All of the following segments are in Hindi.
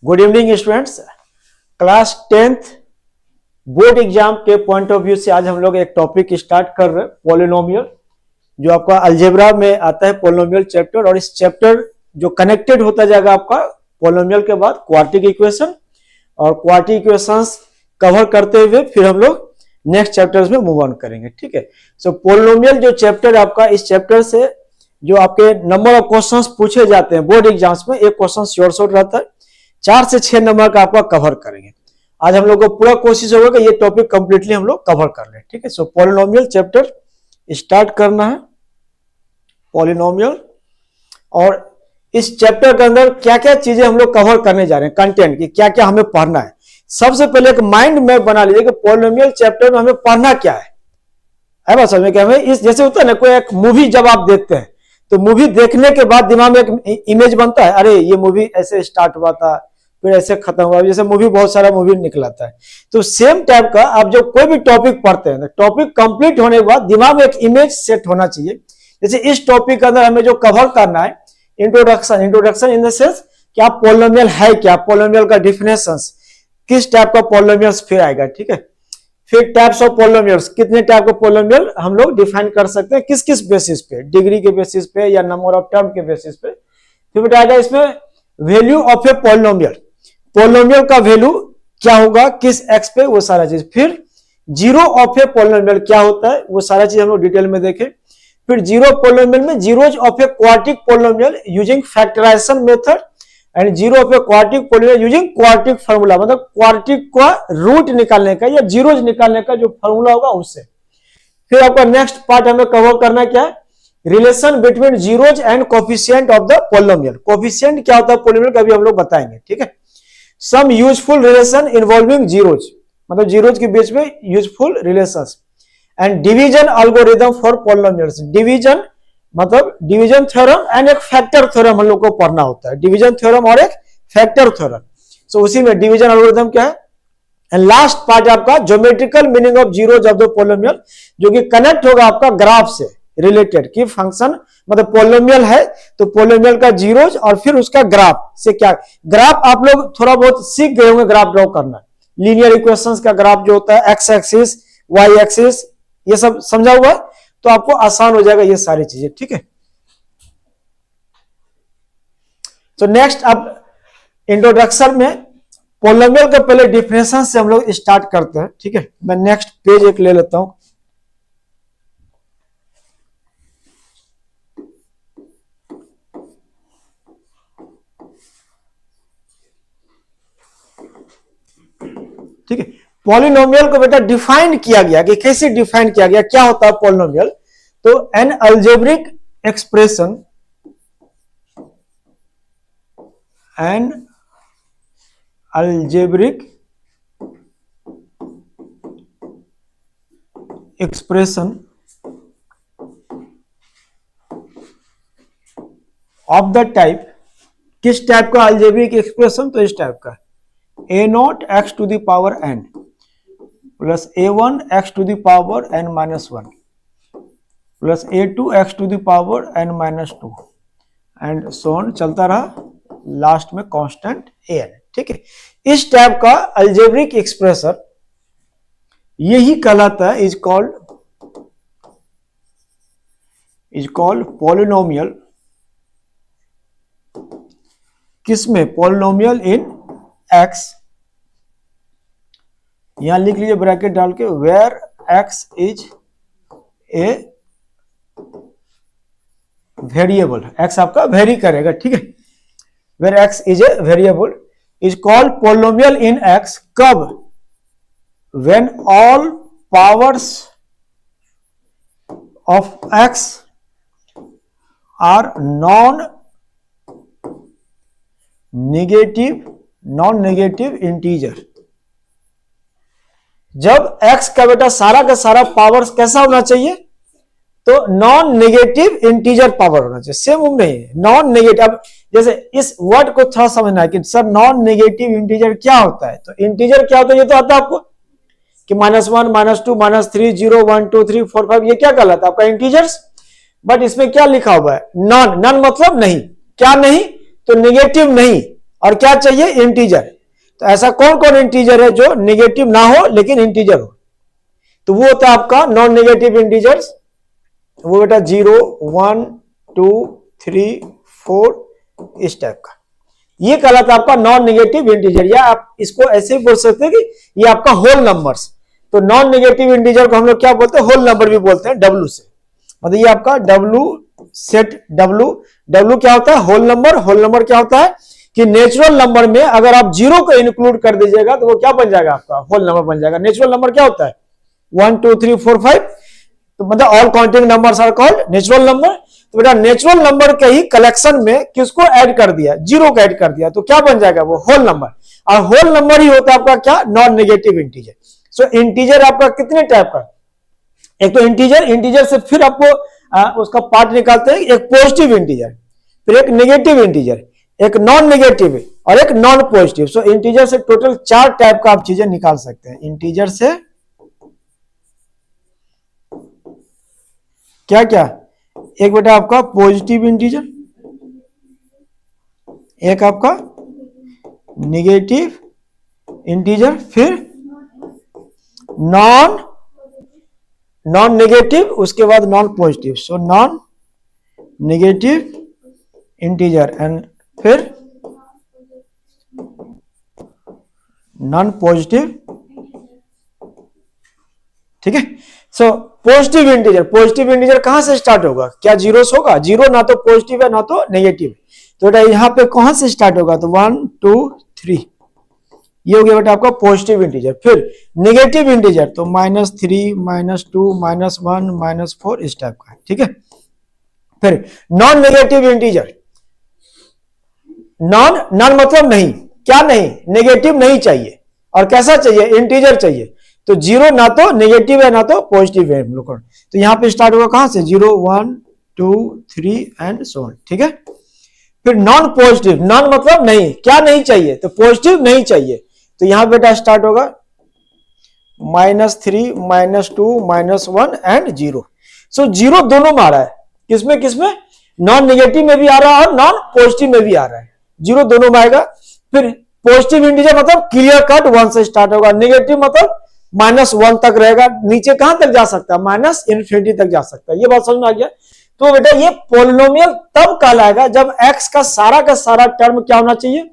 Good evening students. Class 10th board exam के पॉइंट ऑफ व्यू से आज हम लोग एक टॉपिक स्टार्ट कर रहे हैं, पॉलिनोमियल, जो आपका अलजेब्रा में आता है पॉलिनोमियल चैप्टर। और इस चैप्टर जो कनेक्टेड होता जाएगा आपका पॉलिनोमियल के बाद क्वाड्रेटिक इक्वेशन, और क्वाड्रेटिक इक्वेशंस कवर करते हुए फिर हम लोग नेक्स्ट चैप्टर्स में मूव ऑन करेंगे। ठीक है, सो पॉलिनोमियल जो चैप्टर आपका, इस चैप्टर से जो आपके नंबर ऑफ क्वेश्चंस पूछे जाते हैं बोर्ड एग्जाम्स में, एक क्वेश्चन श्योर शॉर्ट रहता है, 4 से 6 नंबर का आपका कवर करेंगे। आज हम लोग को पूरा कोशिश होगा कि ये टॉपिक कंप्लीटली हम लोग कवर कर लें। ठीक है, सो पॉलिनोमियल चैप्टर स्टार्ट करना है, पॉलिनोमियल। और इस चैप्टर के अंदर क्या क्या चीजें हम लोग कवर करने जा रहे हैं, कंटेंट की क्या क्या हमें पढ़ना है। सबसे पहले एक माइंड मैप बना लीजिए कि पॉलिनोमियल चैप्टर में हमें पढ़ना क्या है बात समझ में? क्या हमें इस जैसे होता है ना, कोई एक मूवी जब आप देखते हैं तो मूवी देखने के बाद दिमाग में एक इमेज बनता है, अरे ये मूवी ऐसे स्टार्ट हुआ था फिर ऐसे खत्म हुआ, जैसे मूवी बहुत सारा मूवी निकलाता है। तो सेम टाइप का आप जब कोई भी टॉपिक पढ़ते हैं, टॉपिक कंप्लीट होने के बाद दिमाग में एक इमेज सेट होना चाहिए। जैसे इस टॉपिक के अंदर हमें जो कवर करना है, इंट्रोडक्शन इन द सेंस कि आप पॉलिनोमियल है क्या, पॉलिनोमियल का डिफिनेशंस, किस टाइप का पॉलिनोमियल्स फिर आएगा। ठीक है, फिर टाइप्स ऑफ पॉलिनोमियल्स, कितने टाइप के पॉलिनोमियल हम लोग डिफाइन कर सकते हैं, किस किस बेसिस पे, डिग्री के बेसिस पे या नंबर ऑफ टर्म के बेसिस पे। फिर बताएगा इसमें value of a polynomial, polynomial का वैल्यू क्या होगा किस एक्स पे, वो सारा चीज। फिर जीरो ऑफ ए पॉलिनोमियल क्या होता है, वो सारा चीज हम लोग डिटेल में देखें। फिर जीरो पॉलिनोमियल में zeros of a quadratic polynomial using factorisation method and zero of a quadratic polynomial using quadratic formula, मतलब क्वाड्रेटिक का रूट निकालने का या जीरोज निकालने का जो फार्मूला होगा उससे। फिर आपका नेक्स्ट पार्ट हमें कवर करना क्या है, relation between zeros and coefficient of the polynomial. Coefficient क्या होता है पॉलिनोमियल का भी हम लोग बताएंगे। ठीक है, some useful relation involving zeros, मतलब जीरोज के बीच में useful relations. And division algorithm for polynomials, division मतलब डिवीजन थ्योरम एंड एक फैक्टर थ्योरम हम लोग को पढ़ना होता है, डिवीजन थ्योरम और एक फैक्टर थ्योरम। सो उसी में डिवीजन एल्गोरिथम क्या है। एंड लास्ट पार्ट आपका geometrical meaning of zeros of the polynomial, जो कि कनेक्ट होगा आपका ग्राफ से रिलेटेड की फंक्शन, मतलब पॉलिनोमियल है तो पॉलिनोमियल का जीरोज और फिर उसका ग्राफ से क्या, ग्राफ आप लोग थोड़ा बहुत सीख गए होंगे ग्राफ ड्रॉ करना, लीनियर इक्वेशंस का ग्राफ जो होता है, एक्स एक्सिस वाई एक्सिस, ये सब समझा हुआ है तो आपको आसान हो जाएगा ये सारी चीजें। ठीक है, तो नेक्स्ट अब इंट्रोडक्शन में पॉलिनोमियल का पहले डिफिनेशन से हम लोग स्टार्ट करते हैं। ठीक है, मैं नेक्स्ट पेज एक ले लेता हूं। ठीक है, पॉलिनोमियल को बेटा डिफाइन किया गया कि कैसे डिफाइन किया गया, क्या होता है पॉलिनोमियल। तो an algebraic expression, an algebraic expression of the type, किस टाइप का अलजेब्रिक एक्सप्रेशन, तो इस टाइप का a nought x to the power n plus a1 x to the power n minus 1 plus a2 x to the power n minus 2 and so on चलता रहा, लास्ट में कांस्टेंट an। ठीक है, इस टाइप का अलजेब्रिक एक्सप्रेशन यही कहलाता है, इज कॉल्ड पॉलिनोमियल। किसमें, पॉलिनोमियल इन x, यहां लिख लीजिए ब्रैकेट डाल के, where x is a variable, x आपका वेरी करेगा। ठीक है, where x is a variable is called polynomial in x, कब, when all powers of x are non negative integer. जब x का बेटा सारा का सारा पावर कैसा होना चाहिए, तो नॉन नेगेटिव इंटीजर पावर होना चाहिए। सेम नहीं है, नॉन नेगेटिव। अब जैसे इस वर्ड को थोड़ा समझना है कि सर नॉन नेगेटिव इंटीजर क्या होता है, तो इंटीजर क्या होता है ये तो आता है आपको कि -1 -2 -3 0 1 2 3 4 5, ये क्या कहलाता है आपका इंटीजर्स। बट इसमें क्या लिखा हुआ है, नॉन, नॉन मतलब नहीं, क्या नहीं, तो नेगेटिव नहीं, और क्या चाहिए, इंटीजर। तो ऐसा कौन कौन इंटीजर है जो नेगेटिव ना हो लेकिन इंटीजर हो, तो वो होता है आपका नॉन नेगेटिव इंटीजर्स। वो बेटा 0 1 2 3 4 इस टाइप का, ये कहलाता है आपका नॉन नेगेटिव इंटीजर, या आप इसको ऐसे भी बोल सकते हैं कि ये आपका होल नंबर्स। तो नॉन नेगेटिव इंटीजर को हम लोग क्या बोलते हैं, होल नंबर भी बोलते हैं, डब्ल्यू से। मतलब ये आपका डब्ल्यू सेट, डब्ल्यू क्या होता है, होल नंबर। होल नंबर क्या होता है कि नेचुरल नंबर में अगर आप 0 को इंक्लूड कर दीजिएगा तो वो क्या बन जाएगा, आपका होल नंबर बन जाएगा। नेचुरल नंबर क्या होता है, 1 2 3 4 5, तो मतलब all counting numbers are called natural number. तो बेटा नेचुरल नंबर के ही कलेक्शन में किसको ऐड कर दिया, 0 को ऐड कर दिया, तो क्या बन जाएगा, वो होल नंबर। और होल नंबर ही होता है आपका क्या, नॉन नेगेटिव इंटीजर। सो इंटीजर आपका कितने टाइप का, एक तो इंटीजर से फिर आपको उसका पार्ट निकालते हैं, एक पॉजिटिव इंटीजर, फिर एक नेगेटिव इंटीजर, एक नॉन नेगेटिव और एक नॉन पॉजिटिव। सो इंटीजर से टोटल 4 टाइप का आप चीजें निकाल सकते हैं। इंटीजर से क्या क्या, एक बेटा आपका पॉजिटिव इंटीजर, एक आपका नेगेटिव इंटीजर, फिर नॉन नेगेटिव, उसके बाद non positive. So non negative integer and फिर नॉन पॉजिटिव, ठीक है। सो पॉजिटिव इंटीजर कहां से स्टार्ट होगा, क्या 0 से होगा, 0 ना तो पॉजिटिव है ना तो नेगेटिव। तो बेटा यहां पे कहां से स्टार्ट होगा, तो 1 2 3, ये हो गया बेटा आपका पॉजिटिव इंटीजर। फिर नेगेटिव इंटीजर तो -3 -2 -1 -4 इस टाइप का, ठीक है। फिर नॉन नेगेटिव इंटीजर, नॉन मतलब नहीं, क्या नहीं, नेगेटिव नहीं चाहिए, और कैसा चाहिए, इंटीजर चाहिए। तो 0 ना तो नेगेटिव है ना तो पॉजिटिव है हम लोग। तो यहां पे स्टार्ट होगा कहां से, 0 1 2 3 एंड सो ऑन, ठीक है। फिर नॉन पॉजिटिव, नॉन मतलब नहीं, क्या नहीं चाहिए, तो पॉजिटिव नहीं चाहिए, तो यहां बेटा स्टार्ट होगा -3 -2 -1 एंड 0। सो 0 दोनों में आ रहा है, किसमें किसमें, नॉन नेगेटिव में भी आ रहा है और नॉन पॉजिटिव में भी आ रहा है, 0 दोनों में आएगा। फिर पॉजिटिव इंटीजर मतलब क्लियर कट 1 से स्टार्ट होगा, नेगेटिव मतलब -1 तक रहेगा, नीचे कहां तक जा सकता है, -इन्फिनिटी तक जा सकता है। ये बात समझ में आ गया। तो बेटा ये पॉलिनोमियल तब कहलाएगा जब x का सारा टर्म क्या होना चाहिए,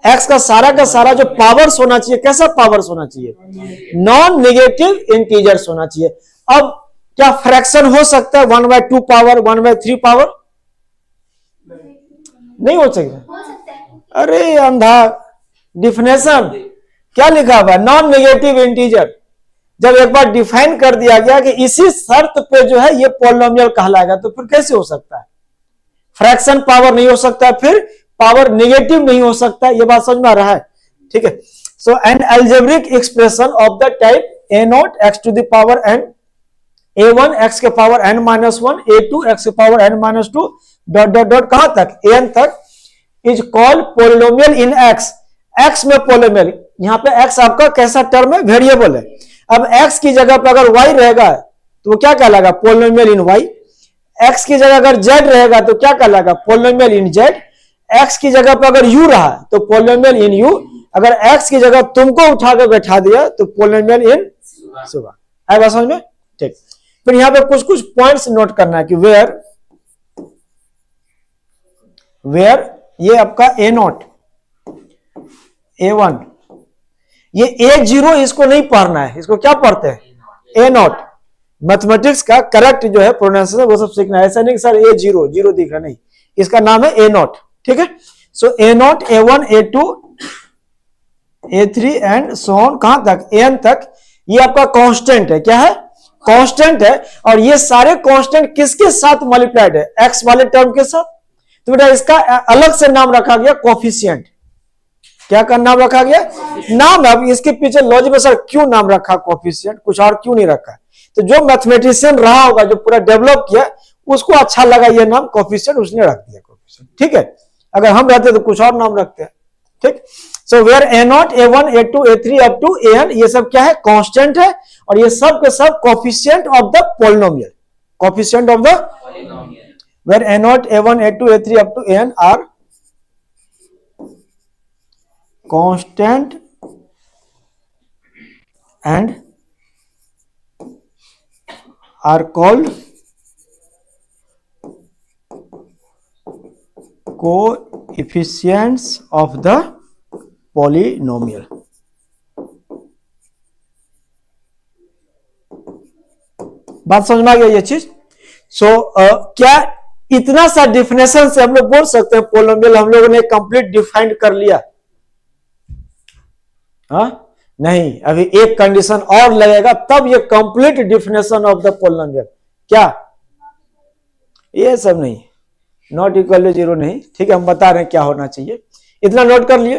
x का सारा जो पावर्स होना चाहिए, कैसा पावर्स होना चाहिए, नॉन नेगेटिव इंटीजर्स होना चाहिए। अब क्या फ्रैक्शन हो सकता है 1/2 पावर, 1/3 पावर, नहीं हो सकता। अरे अंधा, डिफिनेशन क्या लिखा हुआ है, नॉन नेगेटिव इंटीजर। जब एक बार डिफाइन कर दिया गया कि इसी शर्त पे जो है ये पॉलिनोमियल कहलाएगा, तो फिर कैसे हो सकता है, फ्रैक्शन पावर नहीं हो सकता, फिर पावर नेगेटिव नहीं हो सकता। ये बात समझ में आ रहा है, ठीक है। So an algebraic expression of the type a0 x to the power n, a1 x के पावर n -1, a2 x के पावर n -2 डॉट कहां तक, an तक, is called polynomial in x में पॉलिनोमियल। यहां पे x आपका कैसा टर्म है, वेरिएबल है। अब x की जगह पर अगर y रहेगा तो वो क्या कहलाएगा, पॉलिनोमियल इन y। x की जगह अगर z रहेगा तो क्या कहलाएगा, पॉलिनोमियल इन z। x की जगह पर अगर u रहा तो पॉलिनोमियल इन u। अगर x की जगह तुमको उठाकर बैठा दिया तो पॉलिनोमियल इन सुबह। है बात समझ में, ठीक। फिर यहां पे कुछ कुछ पॉइंट्स नोट करना है कि वेयर ये आपका a0 a1, ये a0 इसको नहीं पढ़ना है, इसको क्या पढ़ते हैं, a0। मैथमेटिक्स का करेक्ट जो है प्रोनाउंसिएशन वो सब सीखना है, ऐसा नहीं कि सर a0 0 दिख रहा, नहीं, इसका नाम है a0, ठीक है। सो a0 a1 a2 a3 and so on, कहां तक, an तक। ये आपका कांस्टेंट है, क्या है, कांस्टेंट है। और ये सारे कांस्टेंट किसके साथ मल्टीप्लाइड है, x वाले टर्म के साथ। तो बेटा इसका अलग से नाम रखा गया कोफिशिएंट। क्या का नाम रखा गया, नाम। अब इसके पीछे लॉजिक में सर क्यों नाम रखा कोफिशिएंट, कुछ और क्यों नहीं रखा, तो जो मैथमेटिशियन रहा होगा जो पूरा डेवलप किया उसको अच्छा लगा ये नाम कोफिशिएंट, उसने रख दिया कोफिशिएंट, ठीक है। अगर हम रहते तो कुछ और नाम रखते हैं, ठीक। So where a0 a1 a2 a3 up to an, ये सब क्या है, कांस्टेंट है। और ये सब के सब coefficient of the polynomial, coefficient of the, where a0 a1 a2 a3 up to an are constant and are called coefficients of the polynomial. बात समझ में आ गई ये चीज। क्या इतना सा डिफिनेशन से हम लोग बोल सकते हैं पोलिनोमियल हम लोगों ने कंप्लीट डिफाइंड कर लिया? हाँ नहीं, अभी एक कंडीशन और लगेगा तब ये complete definition of the polynomial. क्या? ये सब नहीं, नॉट इक्वल टू जीरो नहीं, ठीक है, हम बता रहे हैं क्या होना चाहिए, इतना नोट कर लिए।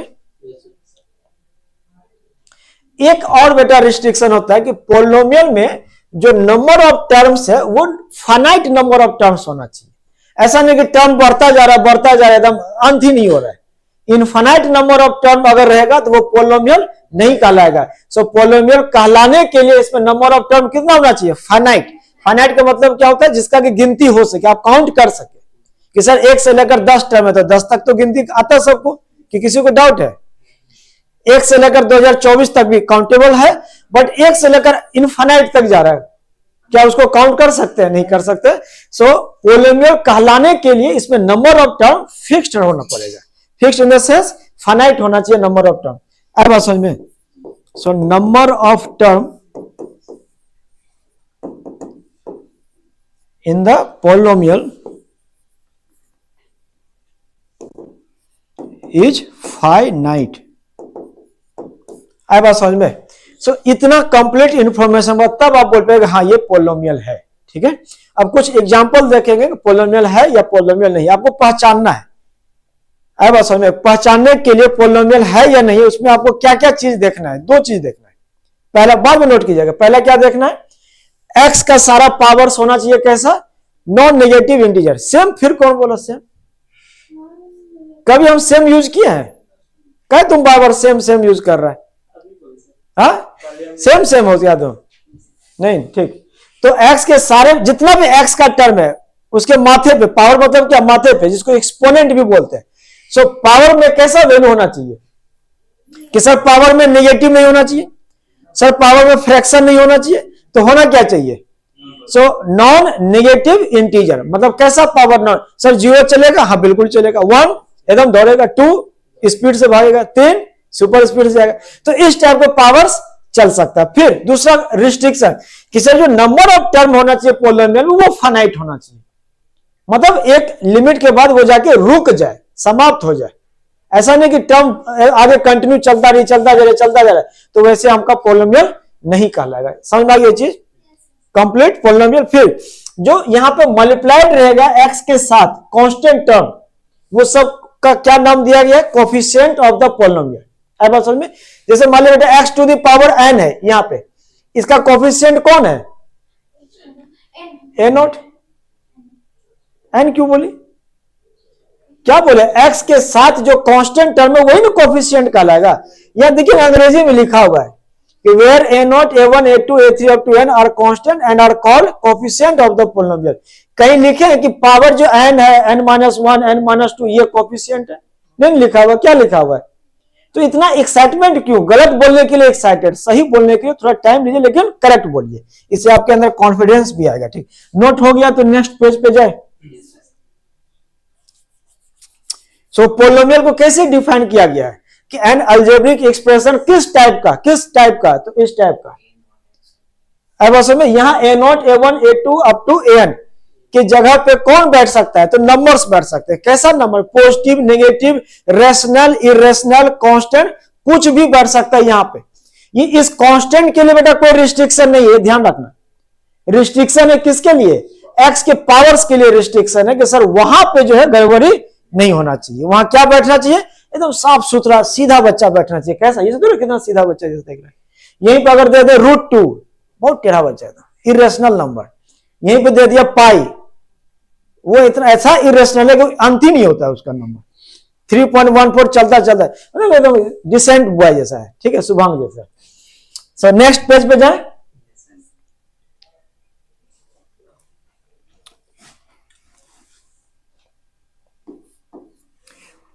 एक और बेटा रिस्ट्रिक्शन होता है कि पोलिनोमियल में जो नंबर ऑफ टर्म्स है वो फाइनाइट नंबर ऑफ टर्म्स होना चाहिए। ऐसा नहीं कि टर्म बढ़ता जा रहा है एकदम अंत ही नहीं हो रहा है। इनफाइनाइट नंबर ऑफ टर्म अगर रहेगा तो वो पोलिनोमियल नहीं कहलाएगा। सो पोलिनोमियल कहलाने के लिए इसमें नंबर ऑफ टर्म कितना होना चाहिए? फाइनाइट। फाइनाइट का मतलब क्या होता है? जिसका कि गिनती हो सके, आप काउंट कर सके कि सर 1 से लेकर 10 टर्म है तो 10 तक तो गिनती आता है सबको, कि किसी को डाउट है? 1 से लेकर 2024 तक भी काउंटेबल है, बट 1 से लेकर इनफाइनाइट तक जा रहा है, क्या उसको काउंट कर सकते हैं? नहीं कर सकते। सो पोलिनोमियल कहलाने के लिए इसमें नंबर ऑफ टर्म फिक्स्ड होना पड़ेगा। Fixed in the sense finite होना चाहिए नंबर ऑफ टर्म। अब बात समझ में। So number of term in the polynomial is finite. अब बात समझ में। सो इतना कंप्लीट इंफॉर्मेशन तब आप बोल पाएंगे हाँ ये पोलिनोमियल है। ठीक है, अब कुछ एग्जांपल देखेंगे कि पोलिनोमियल है या पोलिनोमियल नहीं, आपको पहचानना है। अब समझ में, पहचानने के लिए पोलिनोमियल है या नहीं उसमें आपको क्या क्या चीज देखना है? 2 चीज देखना है। पहला, बाद में नोट कीजिएगा, पहला क्या देखना है? एक्स का सारा पावर्स होना चाहिए कैसा? Non negative integer. सेम, फिर कौन बोला सेम? कभी हम सेम यूज किए हैं? क्या तुम बार सेम सेम यूज कर रहा है? हाँ, सेम सेम हो गया तो नहीं, ठीक। तो एक्स के सारे जितना भी एक्स का टर्म है उसके माथे पे, पावर मतलब क्या? माथे पे, जिसको एक्सपोनेंट भी बोलते हैं। सो पावर में कैसा वैल्यू होना चाहिए? कि सर पावर में नेगेटिव नहीं होना चाहिए, सर पावर में फ्रैक्शन नहीं होना चाहिए, तो होना क्या चाहिए? So non negative integer. मतलब कैसा पावर? नॉन। सर 0 चलेगा? हाँ बिल्कुल चलेगा। 1 एकदम दौड़ेगा, 2 स्पीड से भागेगा, 3 सुपर स्पीड से जाएगा। तो इस टाइप के पावर्स चल सकता है। फिर दूसरा रिस्ट्रिक्शन कि सर जो नंबर ऑफ टर्म होना चाहिए पोलिनोमियल वो फाइनाइट होना चाहिए। मतलब एक लिमिट के बाद वो जाके रुक जाए, समाप्त हो जाए। ऐसा नहीं कि टर्म आगे कंटिन्यू चलता जा रहा है, तो वैसे हमका पोलिनोमियल नहीं कहलाएगा। समझ में आ गई चीज? Complete polynomial. फिर जो यहां पे मल्टीप्लाइड रहेगा एक्स के साथ कांस्टेंट टर्म, वो सब का क्या नाम दिया गया है? Coefficient of the polynomial. है बात समझ में? जैसे मान लीजिए x to the power n है यहां पे, इसका कोफिशिएंट कौन है? ए नॉट। एन क्यों बोली? क्या बोले? एक्स के साथ जो कांस्टेंट टर्म है वही ना कोफिशिएंट कहलाएगा। यहां देखिए अंग्रेजी में लिखा हुआ है कि where a nought, A1, A2, A3 up to n are constant and are called coefficient of the polynomial. कहीं लिखे हैं कि पावर जो n है, n-1, n-2, ये कोफिशिएंट है? नहीं लिखा हुआ। क्या लिखा हुआ है? तो इतना एक्साइटमेंट क्यों? गलत बोलने के लिए एक्साइटेड, सही बोलने के लिए थोड़ा टाइम लीजिए, लेकिन करेक्ट बोलिए, इससे आपके अंदर कॉन्फिडेंस भी आएगा। ठीक, नोट हो गया तो नेक्स्ट पेज पे जाए। सो पोलिनोमियल को कैसे डिफाइन किया गया है कि एन अलजेब्रिक एक्सप्रेशन किस टाइप का? तो इस टाइप का। अब असल में यहां A0, A1, A2 up to An की जगह पे कौन बैठ सकता है? तो नंबर्स बैठ सकते हैं। कैसा number? Positive, negative, rational, irrational, constant, कुछ भी बैठ सकता है यहां पे। ये इस कांस्टेंट के लिए बेटा कोई रिस्ट्रिक्शन नहीं है, ध्यान रखना। रिस्ट्रिक्शन है किसके लिए? एक्स के पावर्स के लिए रिस्ट्रिक्शन है कि सर वहां पे जो है गड़बड़ी नहीं होना चाहिए। वहां क्या बैठना चाहिए? एकदम साफ सुथरा सीधा बच्चा बैठना चाहिए। कैसा? ये तो कितना सीधा बच्चा जैसे देख रहे हैं। यहीं पर अगर दे दे √2, बहुत टेढ़ा बच्चा था, इरेशनल नंबर। यहीं पे दे दिया पाई, वो इतना ऐसा इरेशनल है कि अंत ही नहीं होता है उसका नंबर। 3.14 चलता एकदम डिसेंट बॉय जैसा है। ठीक है, शुभांग जैसा। सो नेक्स्ट पेज पे जाए।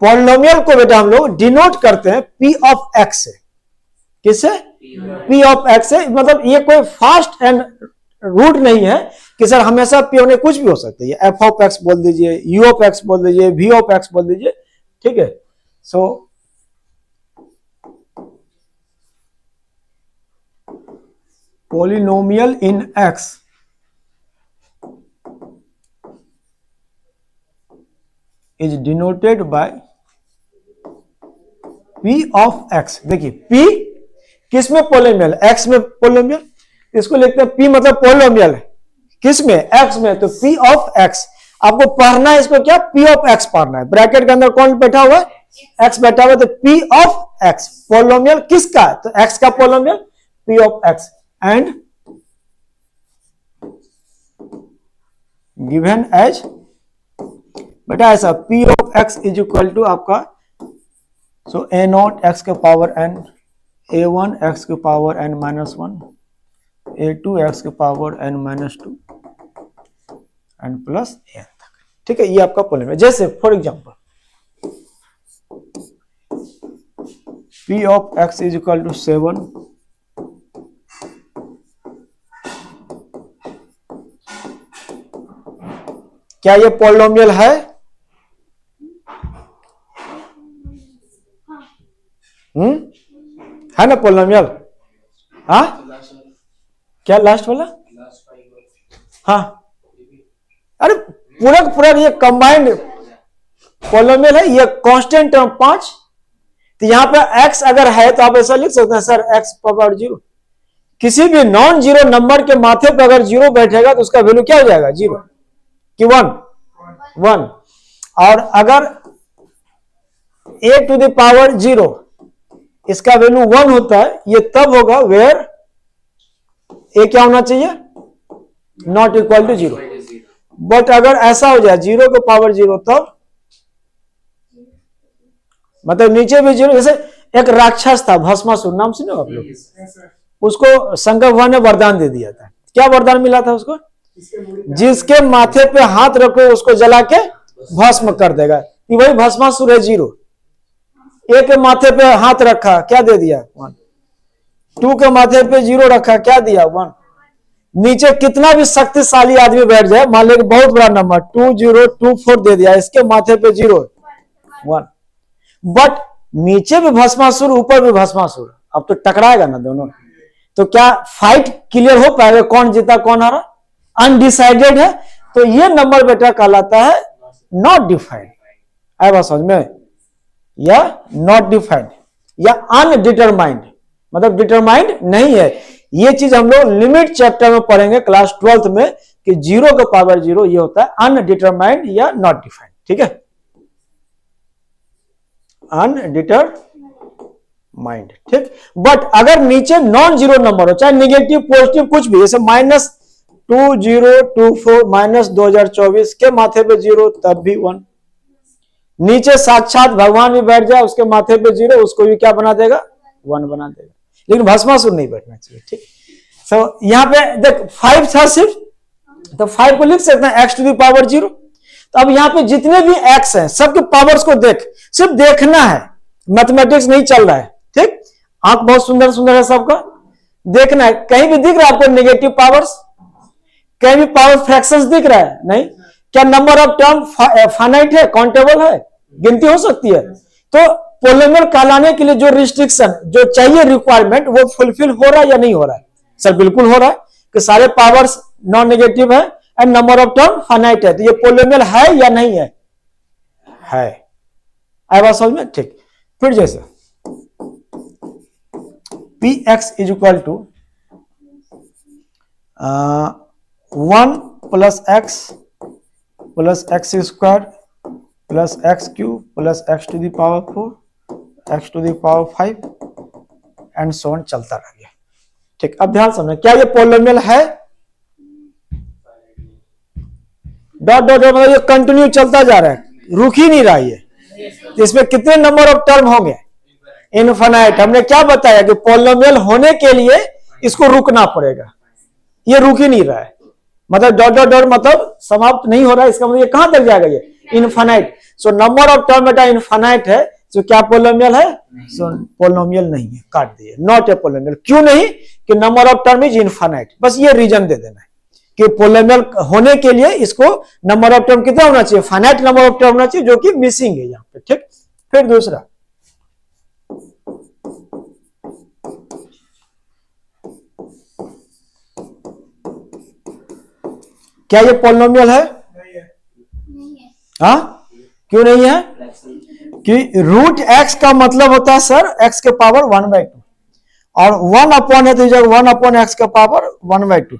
पॉलिनोमियल को बेटा हम लोग डिनोट करते हैं पी ऑफ एक्स से। किससे? पी ऑफ एक्स से। मतलब ये कोई फास्ट एंड रूट नहीं है कि सर हमेशा पी होने, कुछ भी हो सकता है। एफ ऑफ एक्स बोल दीजिए, यू ऑफ एक्स बोल दीजिए, वी ऑफ एक्स बोल दीजिए, ठीक है। So polynomial in x is denoted by P of x. देखिए पी किस में पॉलिनोमियल? एक्स में पॉलिनोमियल, इसको लिखते हैं पी मतलब पॉलिनोमियल है। किस में? एक्स में। तो पी ऑफ एक्स आपको पढ़ना है, इसको क्या? पी ऑफ एक्स पढ़ना है। ब्रैकेट के अंदर कौन बैठा हुआ है? एक्स बैठा हुआ है। तो पी ऑफ एक्स पॉलिनोमियल किसका? तो एक्स का polynomial P of x and given as बेटा ऐसा P of x is equal to आपका सो ए नॉट एक्स के power n, a one x के power n minus one, a two x के power n minus two and plus n तक। ठीक है, ये आपका पॉलिनोमियल। जैसे for example P of x is equal to 7, क्या ये पॉलिनोमियल है? है ना पॉलिनोमियल? हाँ क्या लास्ट वाला? हाँ अरे पूरा पूरा ये कंबाइंड पॉलिनोमियल है। ये कांस्टेंट टर्म 5। तो यहां पे x अगर है तो आप ऐसा लिख सकते हैं सर x पावर 0। किसी भी नॉन जीरो नंबर के माथे पर अगर 0 बैठेगा तो उसका वैल्यू क्या हो जाएगा? 0 कि 1। और अगर a टू द पावर 0 इसका वैल्यू 1 होता है, ये तब होगा वेयर a क्या होना चाहिए? Not equal to 0। बट अगर ऐसा हो जाए 0 के पावर 0 तब मतलब नीचे भी 0। जैसे एक राक्षस था भस्मासुर, नाम सुने आप लोग? उसको शंकर भगवान ने वरदान दे दिया था। क्या वरदान मिला था उसको? जिसके माथे पे हाथ रखो उसको जला के भस्म कर देगा। ये वही भस्मासुर है 0। एक के माथे पे हाथ रखा, क्या दे दिया? 1। 2 के माथे पे 0 रखा, क्या दिया? 1। नीचे कितना भी शक्तिशाली आदमी बैठ जाए, मान लो बहुत बड़ा नंबर 2024 दे दिया, इसके माथे पे 0 1। बट नीचे भी भस्मासुर ऊपर भी भस्मासुर, अब तो टकराएगा ना दोनों। तो क्या फाइट क्लियर हो पाएगा? कौन जीता कौन हारा? अनडिसाइडेड है। तो ये नंबर बेटा कहलाता है नॉट डिफाइंड। आए बात समझ में? या नॉट डिफाइंड या अनडिटरमाइंड, मतलब डिटरमाइंड नहीं है। ये चीज हम लोग लिमिट चैप्टर में पढ़ेंगे क्लास 12th में कि 0 का पावर 0 ये होता है अनडिटरमाइंड या नॉट डिफाइंड। ठीक है, अनडिटरमाइंड। ठीक, बट अगर नीचे नॉन जीरो नंबर हो, चाहे निगेटिव पॉजिटिव कुछ भी, जैसे -2024 -2024 के माथे पे 0 तब भी 1। नीचे साक्षात भगवान भी बैठ जाए उसके माथे पे 0, उसको भी क्या बना देगा? 1 बना देगा। लेकिन भस्मासुर नहीं बैठना चाहिए। ठीक, सो यहां पे देख 5 था सिर्फ, तो 5 को लिख सकते हैं x टू द पावर 0। तो अब यहां पे जितने भी x हैं सबके पावर्स को देख, सिर्फ देखना है, मैथमेटिक्स नहीं चल रहा है। ठीक, आंख बहुत सुंदर सुंदर है सबका, देखना है। कहीं भी दिख रहा है आपको नेगेटिव पावर्स? कहीं भी पावर फ्रैक्शंस दिख रहा है? नहीं। क्या नंबर ऑफ टर्म फाइनाइट है? काउंटेबल है? गिनती हो सकती है? तो पॉलिनोमियल कहलाने के लिए जो रिस्ट्रिक्शन जो चाहिए, रिक्वायरमेंट, वो फुलफिल हो रहा है या नहीं हो रहा है? सर बिल्कुल हो रहा है कि सारे पावर्स नॉन नेगेटिव है and number of term finite है। तो ये पॉलिनोमियल है या नहीं है? है। आई बात समझ में? ठीक, फिर जैसे p x is equal to 1 plus x square plus x cube plus x to the power 4 x to the power 5 and so on चलता रह गया। ठीक, अब ध्यान समझना, क्या ये पॉलिनोमियल है? डॉट डॉट मतलब ये कंटिन्यू चलता जा रहा है, रुक ही नहीं रहा है। इसमें कितने नंबर ऑफ टर्म होंगे? इनफाइनाइट। हमने क्या बताया कि पॉलिनोमियल होने के लिए इसको रुकना पड़ेगा, ये रुक ही नहीं रहा है। मतलब डॉट डॉट डॉट मतलब समाप्त नहीं हो रहा है, इसका मतलब ये कहां तक जाएगा? ये infinite. So number of term बेटा इनफाइनाइट है, तो क्या पोलिनोमियल है? सो पोलिनोमियल नहीं है, काट दिए, नॉट ए पोलिनोमियल। क्यों नहीं? कि number of term is infinite. बस ये रीजन दे देना है कि पोलिनोमियल होने के लिए इसको नंबर ऑफ टर्म कितना होना चाहिए? फाइनाइट नंबर ऑफ टर्म होना चाहिए, जो कि मिसिंग है यहाँ पे। ठीक, फिर दूसरा, क्या ये पोलिनोमियल है? हाँ, क्यों नहीं है? कि रूट एक्स का मतलब होता है सर एक्स के पावर 1/2, और 1 अपॉन है तो जब 1 अपॉन एक्स का पावर 1/2,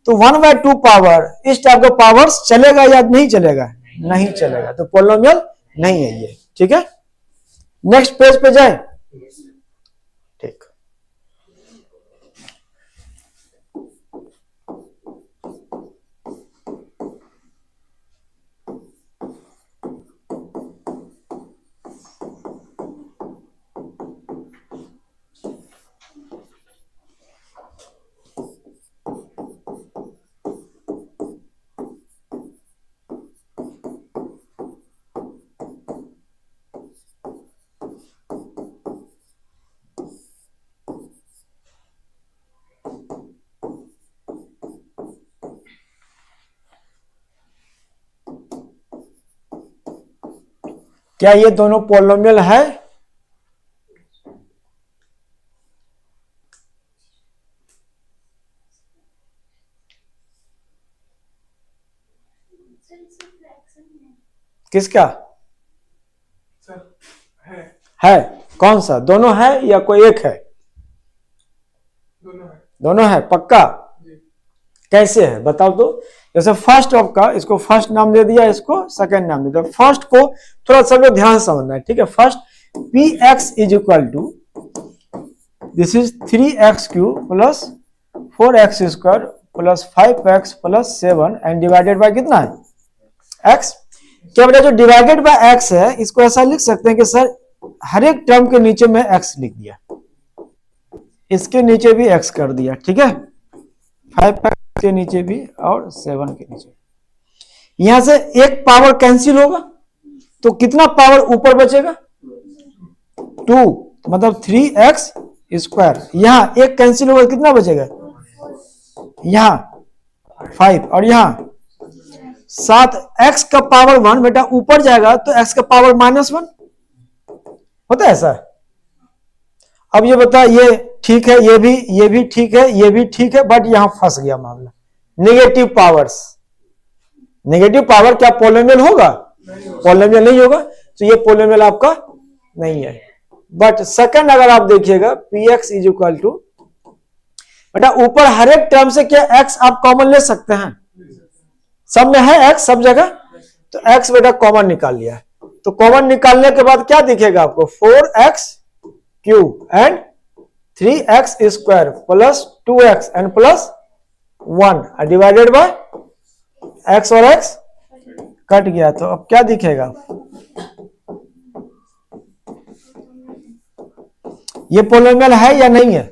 तो 1/2 पावर, इस टाइप का पावर्स चलेगा या नहीं चलेगा? नहीं चलेगा, तो पोलिनोमियल नहीं है ये। ठीक है, नेक्स्ट पेज पे जाए। ठीक, क्या ये दोनों पोलिनोमियल है? किसका है? कौन सा? दोनों है या कोई एक है? दोनों है पक्का? कैसे है बताओ तो। जैसे फर्स्ट ऑफ का, इसको फर्स्ट नाम दे दिया, इसको सेकंड नाम दे दिया। फर्स्ट को थोड़ा सब लोग ध्यान समझना है, ठीक है। First p x is equal to, this is 3x cube plus 4x square plus 5x plus 7 and divided by कितना है? x। क्या बेटा जो डिवाइडेड बाय x है, इसको ऐसा लिख सकते हैं कि सर हर एक टर्म के नीचे में x लिख दिया, इसके नीचे भी x कर दिया, ठीक है। 5x के नीचे भी और 7 के नीचे। यहां से एक पावर कैंसिल होगा तो कितना पावर ऊपर बचेगा? 2, मतलब 3x स्क्वायर। यहां एक कैंसिल होगा, कितना बचेगा? यहां 5 और यहां 7। x का पावर 1 बेटा ऊपर जाएगा तो x का पावर -1 होता है ऐसा। अब ये बता, ये ठीक है, ये भी ठीक है, ये भी ठीक है, बट यहां फंस गया मामला। नेगेटिव पावर्स, नेगेटिव पावर क्या पोलिनोमियल होगा? पोलिनोमियल नहीं होगा, तो ये पोलिनोमियल आपका नहीं है। बट सेकंड अगर आप देखिएगा, p x is equal to, बेटा ऊपर हर एक टर्म से क्या x आप कॉमन ले सकते हैं? सब में है x, सब जगह, तो x बेटा कॉमन निकाल लिया। तो कॉमन निकालने के बाद क्या दिखेगा आपको? 4x cube and 3x square plus 2x and plus 1 divided by x, और x कट गया, तो अब क्या दिखेगा? ये पोलिनोमियल है या नहीं है?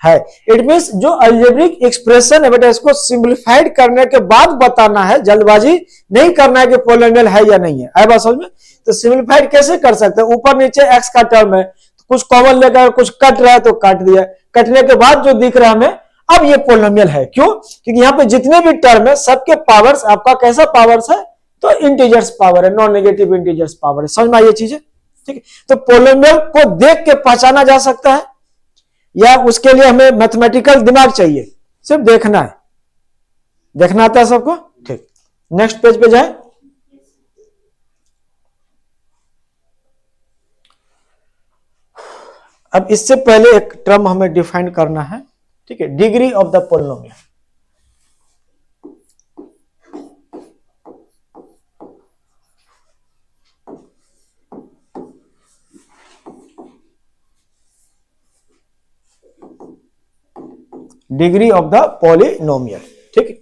है। इट मींस जो अलजेब्रिक एक्सप्रेशन है बेटा, इसको सिंप्लीफाइड करने के बाद बताना है, जल्दबाजी नहीं करना है कि पोलिनोमियल है या नहीं है। आए बात समझ में? तो सिंप्लीफाइड कैसे कर सकते हैं? ऊपर नीचे x का टर्म है, तो कुछ कॉमन लेकर कुछ कट रहा है तो काट दिया, कटने के बाद जो दिख रहा है हमें, अब ये पोलिनोमियल है। क्यों? क्योंकि यहाँ पे जितने भी टर्म है सबके पावर्स आपका कैसा पावर्स है? तो इंटीजर्स पावर है, नॉन नेगेटिव इंटीजर्स पावर है। समझ में आई ये चीजें? ठीक है। तो पोलिनोमियल को देख के पहचाना जा सकता है, या उसके लिए हमें मैथमेटिकल दिमाग चाहिए? सिर्फ देखना है। देखना आता है सबको? ठीक, नेक्स्ट पेज पे जाए। अब इससे पहले एक टर्म हमें डिफाइन करना है, ठीक है, degree of the polynomial. Degree of the polynomial, ठीक है।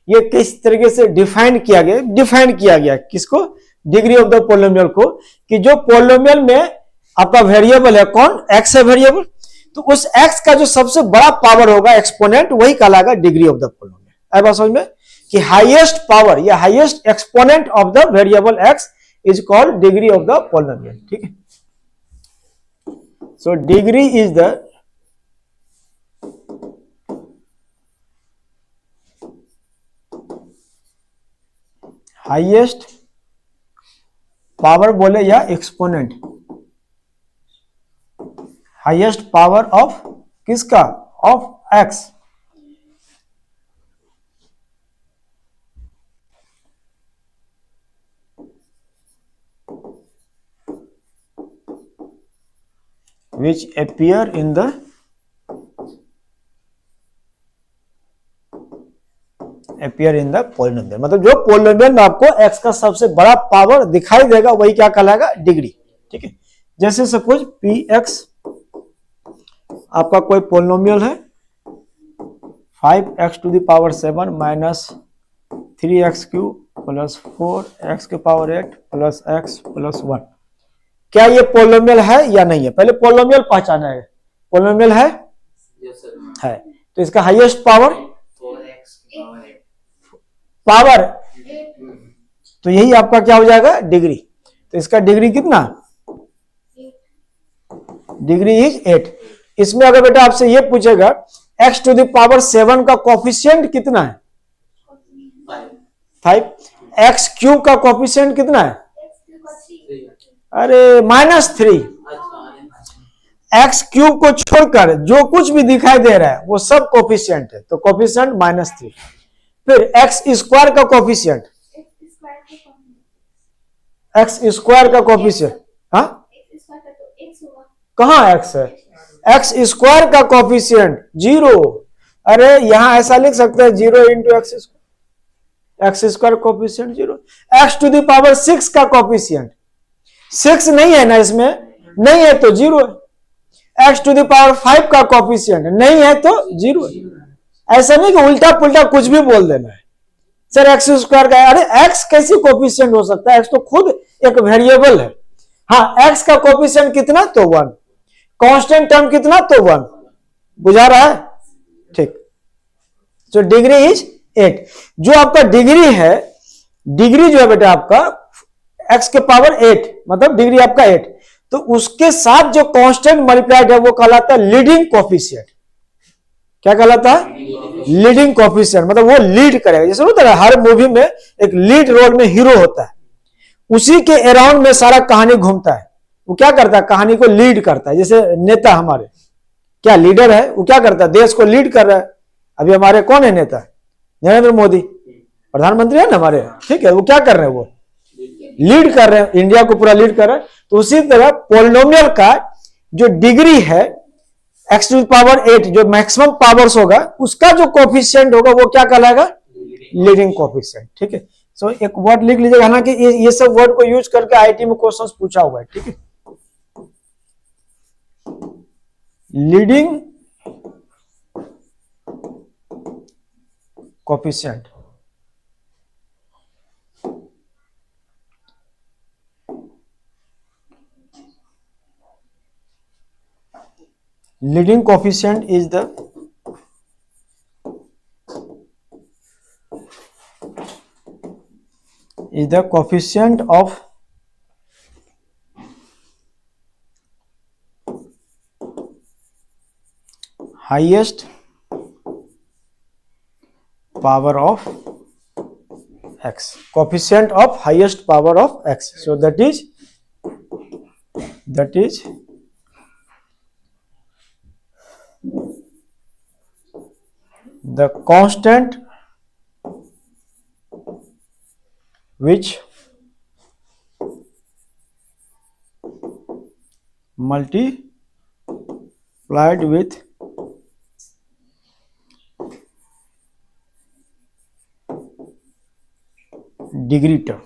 ये किस तरीके से डिफाइन किया गया? डिफाइन किया गया किसको? डिग्री ऑफ द पॉलिनोमियल को, कि जो पॉलिनोमियल में आपका वेरिएबल है, कौन? x है वेरिएबल, तो उस x का जो सबसे बड़ा पावर होगा, एक्सपोनेंट, वही कहलाएगा डिग्री ऑफ द पॉलिनोमियल। आई बात समझ में? कि हाईएस्ट पावर या highest exponent of the variable x is called degree of the polynomial. ठीक है, so degree is the highest power बोले या एक्सपोनेंट, हाईएस्ट पावर ऑफ किसका, of x. which appear in the polynomial, मतलब जो पोलिनोमियल में आपको x का सबसे बड़ा पावर दिखाई देगा वही क्या कहलाएगा, डिग्री। ठीक है, जैसे सपोज px आपका कोई पोलिनोमियल है 5x to the power 7 minus 3x cube plus 4x के पावर 8 प्लस x प्लस 1, क्या ये पोलिनोमियल है या नहीं है? पहले पोलिनोमियल पहचाना है, पोलिनोमियल है, है, तो इसका हाईएस्ट पावर पावर, तो यही आपका क्या हो जाएगा, डिग्री। तो इसका डिग्री कितना, डिग्री इज 8। इसमें अगर बेटा आपसे ये पूछेगा x टू द पावर 7 का कोफिशिएंट कितना है, 5, x क्यूब का कोफिशिएंट कितना है, अरे -3, एक्स क्यूब को छोड़कर जो कुछ भी दिखाई दे रहा है वो सब कोफिशिएंट है, तो कोफिशिएंट -3। फिर एक्स स्क्वायर का कोफिशिएंट, एक्स स्क्वायर का कोफिशिएंट, हाँ कहाँ एक्स है, एक्स स्क्वायर का कोफिशिएंट 0। अरे यहां ऐसा लिख सकते हैं 0 into x square, x square coefficient 0। X to the power 6 का कोफिशिएंट 6 नहीं है ना, इसमें नहीं है तो 0 है। एक्स टू द पावर 5 का कोफिशिएंट नहीं है तो 0 है। ऐसा नहीं कि उल्टा पुल्टा कुछ भी बोल देना है सर एक्स स्क्वायर का, अरे एक्स कैसी कोफिशिएंट हो सकता है, एक्स तो खुद एक वेरिएबल है। हाँ, एक्स का कोफिशिएंट कितना, तो 1, कांस्टेंट टर्म कितना, तो 1, बुझा रहा है, ठीक। तो डिग्री इज 8। जो आपका डिग्री है, डिग्री जो है बेटा आपका x के पावर 8, मतलब डिग्री आपका 8, तो उसके साथ जो कांस्टेंट मल्टीप्लाइड है वो कहलाता है लीडिंग कोफिशिएंट। क्या कहलाता है, लीडिंग कोफिशिएंट, मतलब वो लीड करेगा। जैसे होता है हर मूवी में एक लीड रोल में हीरो होता है, उसी के अराउंड में सारा कहानी घूमता है। वो क्या करता है, कहानी को लीड करता है। जैसे नेता हमारे क्या लीडर है, वो क्या करता है, देश को लीड कर रहा है। अभी हमारे कौन है नेता, नरेंद्र मोदी प्रधानमंत्री है ना हमारे, ठीक है, वो क्या कर रहे हैं, वो लीड कर रहे हैं, इंडिया को पूरा लीड कर रहे हैं। तो उसी तरह पॉलिनोमियल का जो डिग्री है x टू द पावर 8, जो मैक्सिमम पावर्स होगा उसका जो कोफिशिएंट होगा वो क्या कहलाएगा, लीडिंग कोफिशिएंट। ठीक है, सो एक वर्ड लिख लीजिएगा ना कि ये सब वर्ड को यूज करके आईटी में क्वेश्चंस पूछा हुआ है। ठीक है, leading coefficient, leading coefficient is the coefficient of highest power of x, coefficient of highest power of x. So that is the constant which multiplied with degree term,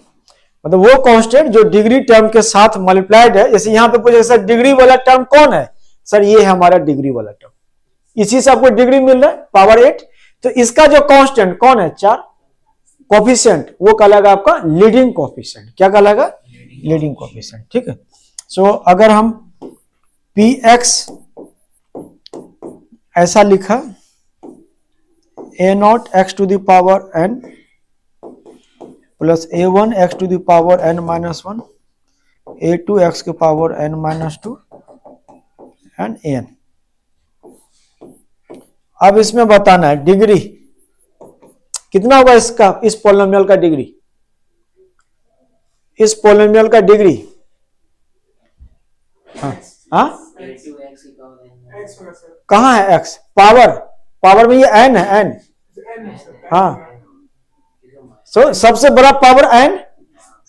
मतलब वो कांस्टेंट जो डिग्री टर्म के साथ मल्टीप्लाइड है। जैसे यहां पे पूछे सर डिग्री वाला टर्म कौन है, सर ये है हमारा डिग्री वाला टर्म, इसी से आपको डिग्री मिल रहा है पावर 8। तो इसका जो कांस्टेंट कौन है, 4, कोफिशिएंट वो कहलाएगा आपका लीडिंग कोफिशिएंट। क्या कहलाएगा, लीडिंग कोफिशिएंट। ठीक है, सो अगर हम px ऐसा लिखा a0 x to the power n plus a1 x⁻n-1 a2 x⁻n-2 and an। अब इसमें बताना है डिग्री कितना होगा इसका, इस पॉलिनोमियल का डिग्री, इस पॉलिनोमियल का डिग्री। हाँ कहाँ है x, पावर में ये n है, n। हाँ सबसे बड़ा पावर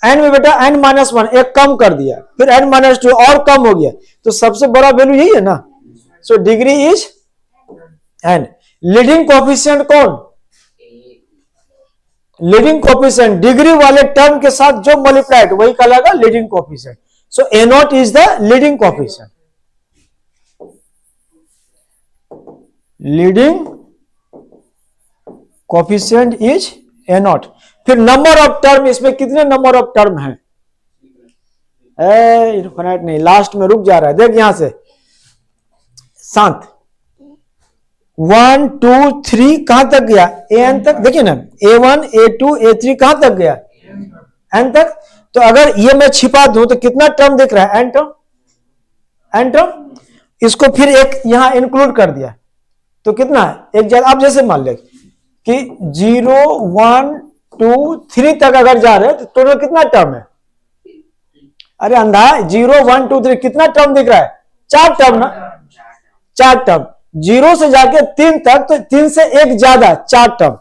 n में बेटा n-1 एक कम कर दिया, फिर n-2 और कम हो गया, तो सबसे बड़ा वैल्यू यही है ना। So degree is n। Leading coefficient कौन, लीडिंग कोएफिशिएंट डिग्री वाले टर्म के साथ जो मल्टीप्लाइड वही कहलाएगा leading coefficient. So a0 is the leading coefficient, leading coefficient is a0। फिर नंबर ऑफ टर्म, इसमें कितने नंबर ऑफ टर्म है, इनफिनिट नहीं, लास्ट में रुक जा रहा है, देख यहां से शांत, 1 2 3 कहां तक गया, an तक, देखिए ना a1 a2 a3 कहां तक गया, n तक। तो अगर ये मैं छिपा दूं तो कितना टर्म दिख रहा है, n टर्म, n टर्म। इसको फिर एक यहां इंक्लूड कर दिया तो कितना है, एक ज्यादा। आप जैसे मान ले कि 0 1 2 3 तक अगर जा रहे हैं तो टोटल कितना टर्म है, अरे अंधा, 0 1 2 3 कितना टर्म दिख रहा है, 4 टर्म ना, 4 टर्म। 0 से जाके 3 तक तो 3 से एक ज्यादा 4 टर्म,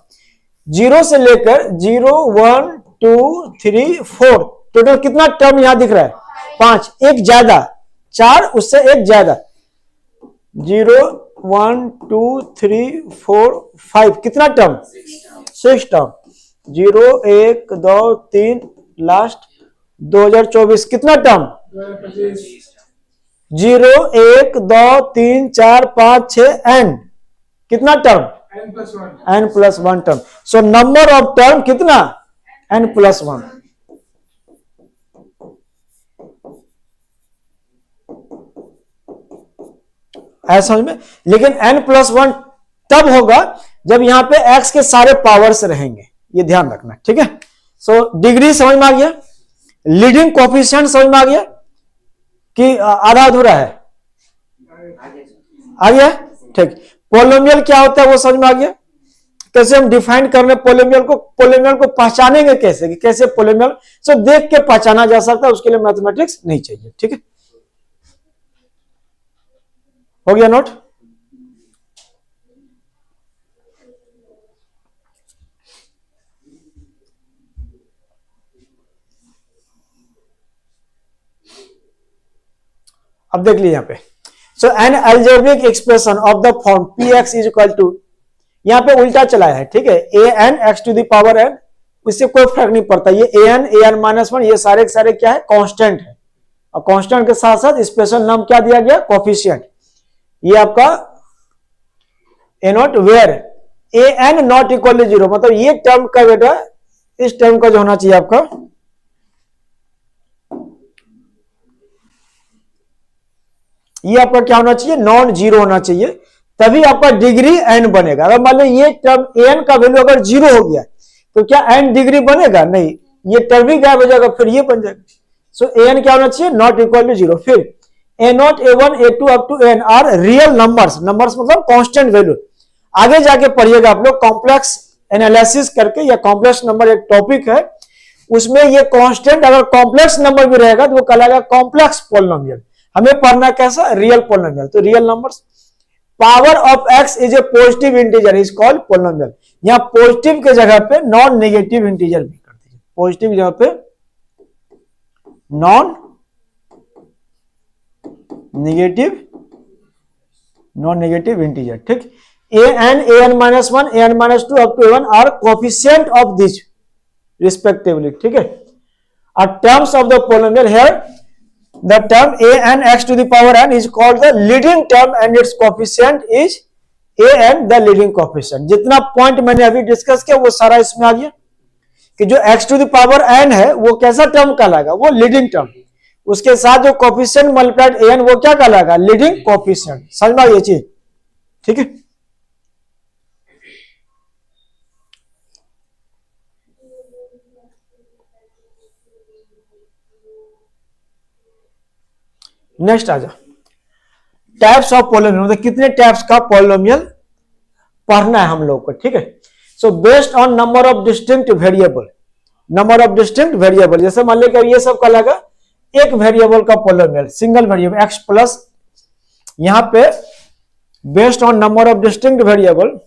0 से लेकर 0 1 2 3 4 टोटल कितना टर्म यहां दिख रहा है, 5, एक ज्यादा 4 उससे एक ज्यादा, 0 1 2 3 4 5 कितना टर्म, 6 टर्म, 0 1 2 3 लास्ट 2024 कितना टर्म, 0 1 2 3 4 5 6 n कितना term, n+1 term. So number of term कितना, n+1। ऐसा समझ में। लेकिन n+1 तब होगा जब यहां पे x के सारे पावर्स रहेंगे, ये ध्यान रखना, ठीक है। सो डिग्री समझ में आ गया, लीडिंग कोएफिशिएंट समझ में आ गया कि आधा अधूरा है, आ गया, ठीक। पॉलिनोमियल क्या होता है वो समझ में आ गया, कैसे हम डिफाइन कर रहे पॉलिनोमियल को पहचानेंगे कैसे, कि कैसे पॉलिनोमियल सो देख के पहचाना जा सकता है, उसके लिए मैथमेटिक्स नहीं चाहिए, ठीक है। हो गया नोट। अब देख लीजिए यहां पे, so an algebraic expression of the form px is equal to, यहां पे उल्टा चला है, ठीक है, an x⁻n, इससे कोई फर्क नहीं पड़ता, ये an-1 ये सारे के सारे क्या है, कांस्टेंट है, और कांस्टेंट के साथ साथ स्पेशल नाम क्या दिया गया, कोएफिशिएंट। ये आपका a0 where an not equal to 0, मतलब ये टर्म का बेटा इस टर्म का जो होना चाहिए आपका, ये आपका क्या होना चाहिए, नॉन जीरो होना चाहिए, तभी आपका डिग्री n बनेगा। अगर मान लो ये टर्म an का वैल्यू अगर 0 हो गया तो क्या n डिग्री बनेगा, नहीं, ये टर्म ही गायब हो जाएगा, फिर ये बन जाएगा। सो an क्या होना चाहिए, नॉट इक्वल टू 0। फिर a0 a1 a2 up to n are real numbers, numbers मतलब कांस्टेंट वैल्यू। आगे जाके पढ़िएगा आप लोग कॉम्प्लेक्स एनालिसिस करके, या कॉम्प्लेक्स नंबर एक टॉपिक है, उसमें ये कांस्टेंट अगर कॉम्प्लेक्स नंबर भी रहेगा तो वो कहलाएगा कॉम्प्लेक्स पॉलिनोमियल। हमें पढ़ना कैसा, रियल पॉलिनोमियल। तो real numbers, power of x is A positive integer is called polynomial. यहां पॉजिटिव के जगह पे नॉन नेगेटिव इंटीजर भी कर दीजिए, पॉजिटिव की जगह पे नॉन नेगेटिव इंटीजर, ठीक। an-1 an-2 up to a1 are coefficient of these respectively, ठीक है। terms of the polynomial here, the term an x⁻n is called the leading term and its coefficient is an, the leading coefficient। जितना पॉइंट मैंने अभी डिस्कस किया वो सारा इसमें आ गया कि जो x⁻n है वो कैसा टर्म कहलाएगा, वो लीडिंग टर्म, उसके साथ जो कोएफिशिएंट मल्टीप्लाइड an वो क्या कहलाएगा, लीडिंग कोएफिशिएंट। समझ में ये चीज, ठीक है। नेक्स्ट आ जाओ, टाइप्स ऑफ पॉलिनोमियल, मतलब कितने टाइप्स का पॉलिनोमियल पढ़ना है हम लोग को, ठीक है। So based on number of distinct variable, number of distinct variable, जैसे मान लीजिए ये सब का लगा एक वेरिएबल का polynomial, single variable x plus, यहां पे based on number of distinct variable,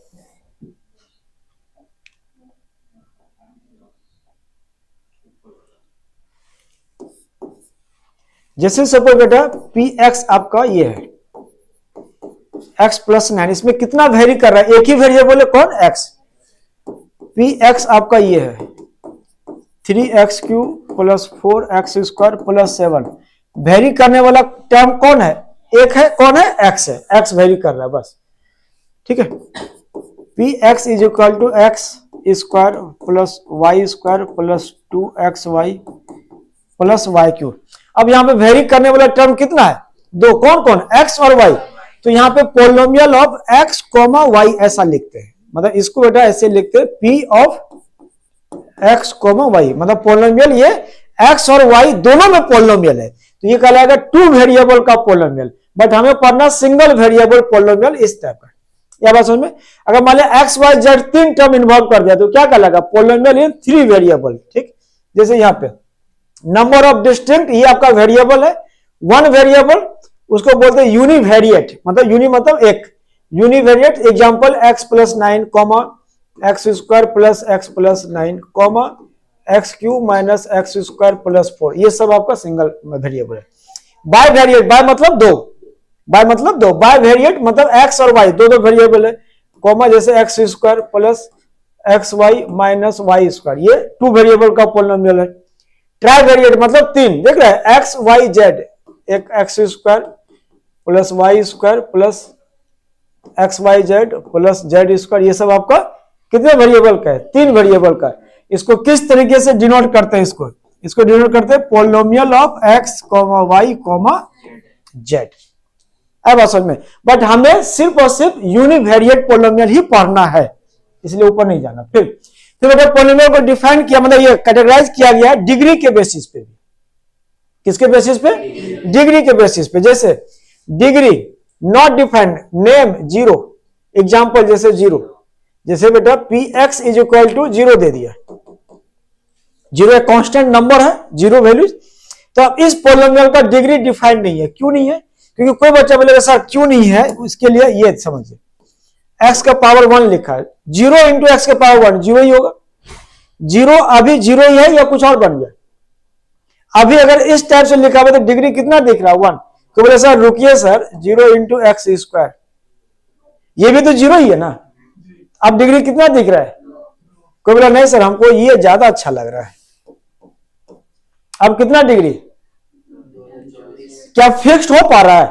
जैसे सपोज बेटा पी एक्स आपका ये है एक्स प्लस 9, इसमें कितना वेरी कर रहा है, एक ही वेरिएबल है, कौन, एक्स। पी एक्स आपका ये है 3x³ plus 4x² plus 7, very करने वाला टर्म कौन है, एक है, कौन है, एक्स है, एक्स वेरी कर रहा है बस, ठीक है। P x is equal to x square plus y square plus 2xy plus y³। अब यहाँ पे वेरी करने वाला टर्म कितना है, दो, कौन कौन, एक्स और वाई। तो यहाँ पे polynomial of x comma y ऐसा लिखते हैं, मतलब इसको बेटा ऐसे लिखते हैं p of x comma y, मतलब पॉलिनोमियल ये एक्स और वाई दोनों में पॉलिनोमियल है, तो ये कहलाएगा टू वेरिएबल का पॉलिनोमियल। बट हमें पढ़ना सिंगल वेरिएबल पॉलिनोमियल इस टाइप का, या बात समझ में। अगर मान लिया एक्स वाई जेड तीन टर्म इन्वॉल्व कर दिया तो क्या कहलाएगा, पॉलिनोमियल इन थ्री वेरिएबल, ठीक। जैसे यहाँ पे नंबर ऑफ डिस्टिंक्ट, ये आपका वेरिएबल है, वन वेरिएबल उसको बोलते हैं यूनिवेरिएट, मतलब यूनि मतलब एक, univariate example x plus 9 comma x square plus x plus 9 comma x³ minus x square plus 4, ये सब आपका सिंगल वेरिएबल है। बाय वेरिएट, बाय मतलब दो, बाय मतलब दो, बाय वेरिएट मतलब एक्स और वाई दो दो वेरिएबल है, कॉमा जैसे x square plus x y minus y square, ये टू वेरिएबल का पॉलिनोमियल है। ट्राई वेरिएट मतलब तीन, देख रहे हैं एक्स वाई जेड, एक x square plus y square plus x y z plus z square, ये सब आपका कितने वेरिएबल का है, तीन वेरिएबल का। इसको किस तरीके से डिनोट करते हैं, इसको डिनोट करते हैं polynomial of x comma y comma z, अब समझ में। बट हमें सिर्फ और सिर्फ यूनिवेरिएट पॉलिनोमियल ही पढ़ना है, इसलिए ऊपर नहीं जाना। फिर बेटा पॉलिनोमियल को डिफाइन किया, मतलब ये कैटेगराइज किया गया है डिग्री के बेसिस पे भी, किसके बेसिस पे, डिग्री के बेसिस पे। जैसे degree not defined, name zero, example जैसे जीरो, जैसे बेटा P x is equal to zero दे दिया, जीरो एक कांस्टेंट नंबर है, जीरो वैल्यू। तो अब इस पॉलिनोमियल का डिग्री डिफाइंड नहीं है, क्यों नहीं है, क्योंकि कोई बच्चा बोलेगा सर क्यों नहीं है, इसके लिए ये समझिए, एक्स का पावर 1 लिखा है, जीरो इंटू एक्स का पावर 1 जीरो ही होगा, जीरो अभी जीरो ही है या कुछ और बन गया। अभी अगर इस टाइप से लिखा हुआ तो डिग्री कितना दिख रहा है, 1। तो बोले सर रुकिए sir, zero into x square, ये भी तो जीरो ही है ना, अब डिग्री कितना दिख रहा है। कोई बोला नहीं सर हमको ये ज्यादा अच्छा लग रहा है, अब कितना डिग्री, क्या फिक्स्ड हो पा रहा है,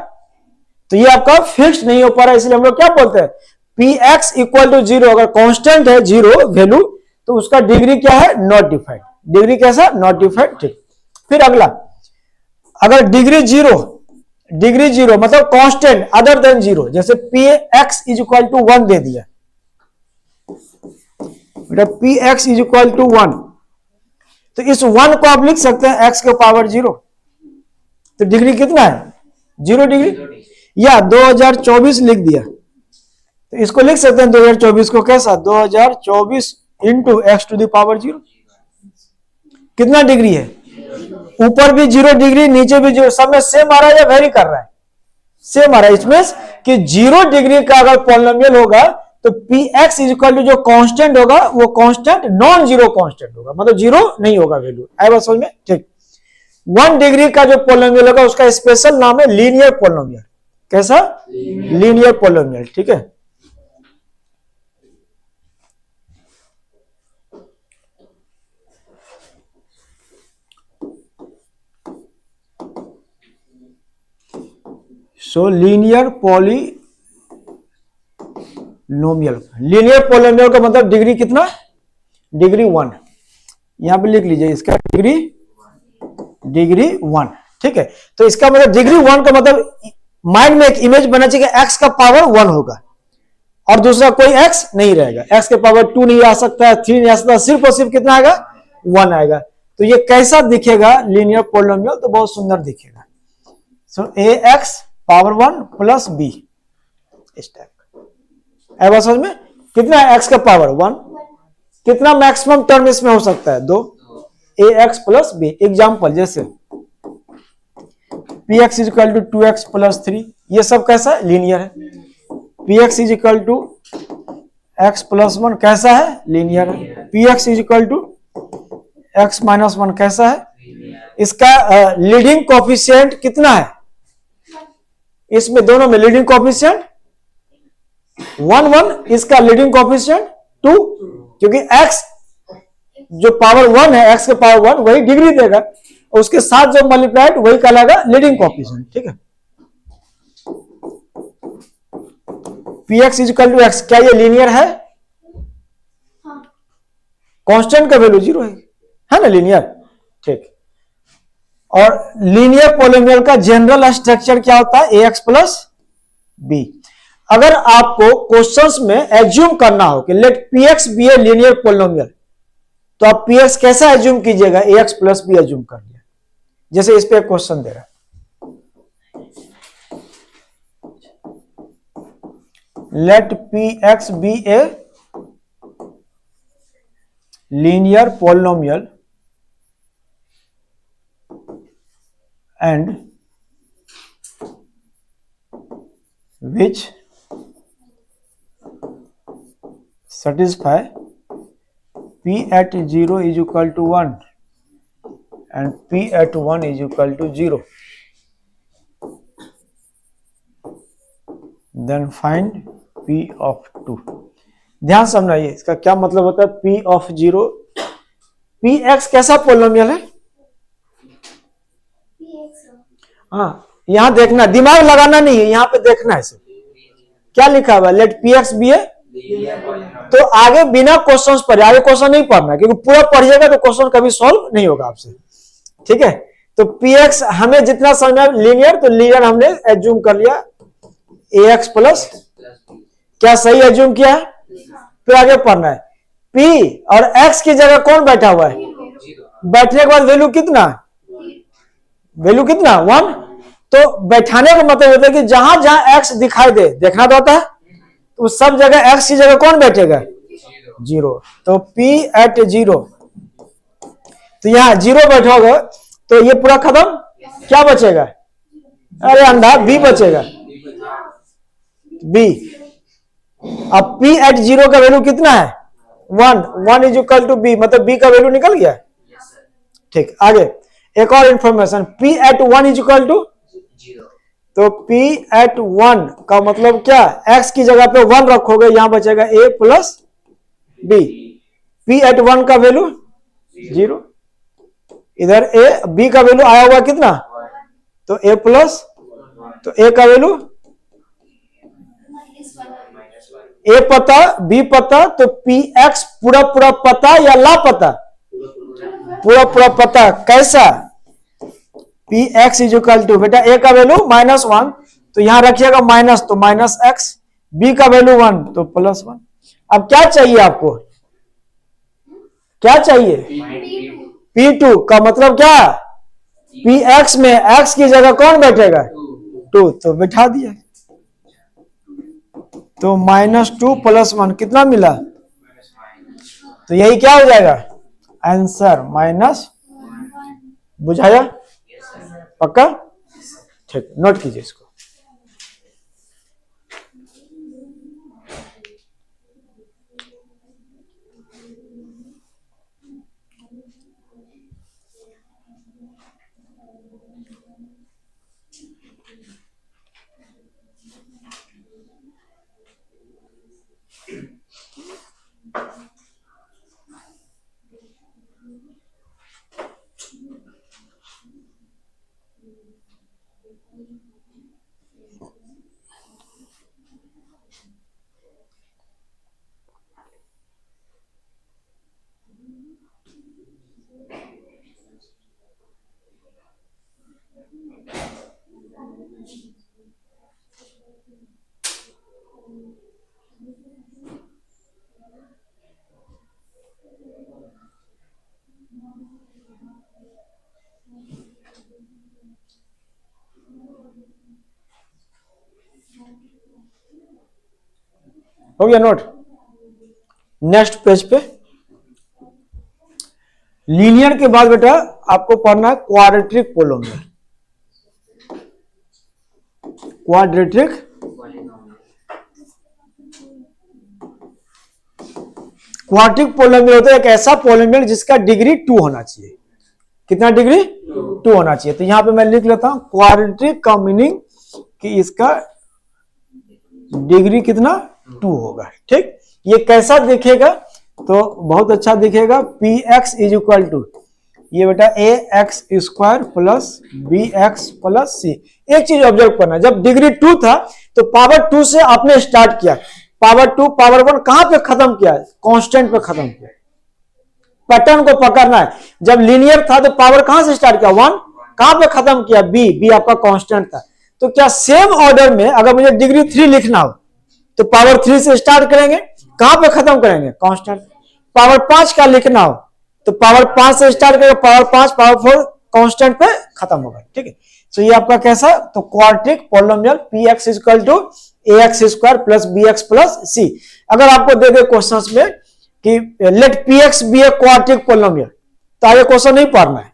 तो ये आपका फिक्स्ड नहीं हो पा रहा है, इसलिए हम लोग क्या बोलते हैं p x equal to zero, अगर कांस्टेंट है जीरो वैल्यू तो उसका डिग्री क्या है, नॉट डिफाइंड, डिग्री कैसा, नॉट डिफाइंड, ठीक। फिर अगला, अगर डिग्री जीरो मतलब कांस्टेंट अदर देन जीरो, जैसे p x is equal to 1 दे दिया, बेटा P x is equal to 1, तो इस 1 को आप लिख सकते हैं एक्स के पावर 0, तो डिग्री कितना है, 0 डिग्री, या 2024 लिख दिया, तो इसको लिख सकते हैं 2024 को कैसा, 2024 into x to the power 0, कितना डिग्री है, ऊपर भी 0 डिग्री नीचे भी 0, सब में सेम आ रहा है या वेरी कर रहा है, सेम आ रहा है। इसमें कि 0 डिग्री का अगर पॉलिनोमियल होगा तो p x is equal to जो कांस्टेंट होगा वो कांस्टेंट नॉन जीरो कांस्टेंट होगा, मतलब जीरो नहीं होगा वैल्यू, आए बात समझ में, ठीक। 1 डिग्री का जो पॉलिनोमियल होगा उसका स्पेशल नाम है लीनियर पॉलिनोमियल, कैसा, लीनियर पॉलिनोमियल, ठीक है। सो लीनियर पॉलिनोमियल, लीनियर पॉलिनोमियल का मतलब डिग्री कितना, डिग्री 1, यहां पे लिख लीजिए इसका डिग्री 1, ठीक है। तो इसका मतलब डिग्री 1 का मतलब माइंड में एक इमेज बना चाहिए कि एक्स का पावर 1 होगा और दूसरा कोई एक्स नहीं रहेगा, एक्स के पावर 2 नहीं आ सकता है, 3 नहीं आ सकता, सिर्फ और सिर्फ कितना आएगा, 1 आएगा। तो ये कैसा दिखेगा लीनियर पॉलिनोमियल, तो बहुत सुंदर दिखेगा, सो ए एक्स पावर 1 प्लस बी, इस टाइप। अब समझ में, कितना है एक्स का पावर 1, कितना मैक्सिमम टर्म इसमें हो सकता है 2, a x plus b. Example जैसे p x is equal to 2x plus 3, ये सब कैसा है, लीनियर है। P x is equal to x plus 1 कैसा है, लीनियर है। P x is equal to x minus 1 कैसा है, इसका लीडिंग कोफिशिएंट कितना है, इसमें दोनों में लीडिंग कोफिशिएंट 1 1, इसका लीडिंग कोफिशिएंट 2, क्योंकि x जो पावर 1 है, x के पावर 1 वही डिग्री देगा, उसके साथ जो मल्टीप्लाइड वही कहलाएगा लीडिंग कोफिशिएंट, ठीक है। P x is equal to x, क्या ये लीनियर है, कांस्टेंट का वैल्यू 0 है ना, लीनियर, ठीक। और लीनियर पॉलिनोमियल का जनरल स्ट्रक्चर क्या होता है, ए एक्स प्लस बी। अगर आपको क्वेश्चंस में एज्यूम करना हो कि let P x be a linear polynomial, तो आप पी एक्स कैसा एज्यूम कीजिएगा, a x plus b assume कर लिया। जैसे इस पे एक क्वेश्चन दे रहा है, let P x be a linear polynomial and which satisfy p at 0 is equal to 1 and p at 1 is equal to 0, then find p of 2। ध्यान समझिए इसका क्या मतलब होता है, p of 0। p x कैसा पोलिनोमियल है, हाँ यहां देखना, दिमाग लगाना नहीं है, यहां पे देखना है सिर्फ क्या लिखा हुआ है, लेट पी एक्स बी ए। तो आगे बिना क्वेश्चंस पढ़े, आगे क्वेश्चन नहीं पढ़ना, क्योंकि पूरा पढ़िएगा तो क्वेश्चन कभी सॉल्व नहीं होगा आपसे, ठीक है। तो पी एक्स हमें जितना समझना लीनियर, तो लीनियर हमने एज्यूम कर लिया ए एक्स प्लस, क्या सही एज्यूम किया है, फिर आगे पढ़ना है। पी और एक्स की जगह कौन बैठा हुआ है, बैठने के बाद वैल्यू कितना, वैल्यू कितना 1। तो बैठाने का मतलब होता है कि जहां जहां एक्स दिखाई दे, देखना तो होता है, तो सब जगह एक्स की जगह कौन बैठेगा, 0। तो P एट 0, तो यहां 0 बैठोगे तो ये पूरा खत्म, क्या बचेगा, अरे अंधा B बचेगा, B। अब P एट 0 का वैल्यू कितना है 1, 1 इज इक्वल टू B, मतलब B का वैल्यू निकल गया, ठीक। आगे एक और information, P at 1 is equal to, तो P एट 1 का मतलब क्या, x की जगह पे 1 रखोगे, यहां बचेगा a plus b. P at 1 का वैल्यू 0, इधर a b का वैल्यू आया हुआ कितना, तो a प्लस, तो a का वैल्यू a पता b पता, तो px पूरा पूरा पता या लापता, पूरा पूरा पता। कैसा, p x is equal to, बेटा ए का वैल्यू -1, तो यहां रखिएगा माइनस, तो माइनस एक्स, बी का वैल्यू 1 तो +1। अब क्या चाहिए आपको, क्या चाहिए, P2 का मतलब क्या, पी एक्स में एक्स की जगह कौन बैठेगा 2, तो बैठा दिया, तो -2 + 1 कितना मिला, तो यही क्या हो जाएगा आंसर माइनस, बुझाया, पक्का, ठीक, नोट कीजिए इसको। हो गया नोट। नेक्स्ट पेज पे लीनियर के बाद बेटा आपको पढ़ना है quadratic polynomial. Quadratic quadratic polynomial होता है एक ऐसा पोलिनोमियल जिसका डिग्री 2 होना चाहिए। कितना डिग्री? 2 होना चाहिए। तो यहां पे मैं लिख लेता हूं क्वाड्रेटिक का मीनिंग कि इसका डिग्री कितना? 2 होगा। ठीक, ये कैसा दिखेगा? तो बहुत अच्छा दिखेगा। P x is equal to ये बेटा a x square plus b x plus c. एक चीज ऑब्जर्व करना, जब डिग्री 2 था तो पावर 2 से आपने स्टार्ट किया, पावर 2 पावर 1 कहां पे खत्म किया? कांस्टेंट पे खत्म किया। पैटर्न को पकड़ना है। जब लीनियर था तो पावर कहां से स्टार्ट किया? 1, कहां पे खत्म किया? बी आपका कांस्टेंट था। तो क्या सेम ऑर्डर में अगर मुझे डिग्री 3 लिखना हो तो पावर 3 से स्टार्ट करेंगे, कहां पे खत्म करेंगे? कांस्टेंट। पावर 5 का लिखना हो तो पावर 5 से स्टार्ट करेंगे, पावर 5 पावर 4 कांस्टेंट पे खत्म होगा। ठीक है, तो ये आपका कैसा? तो quadratic polynomial P x equal to a x square plus b x plus c. अगर आपको दे दे क्वेश्चंस में कि let P x be a quadratic polynomial, तो आगे क्वेश्चन नहीं पढ़ना है,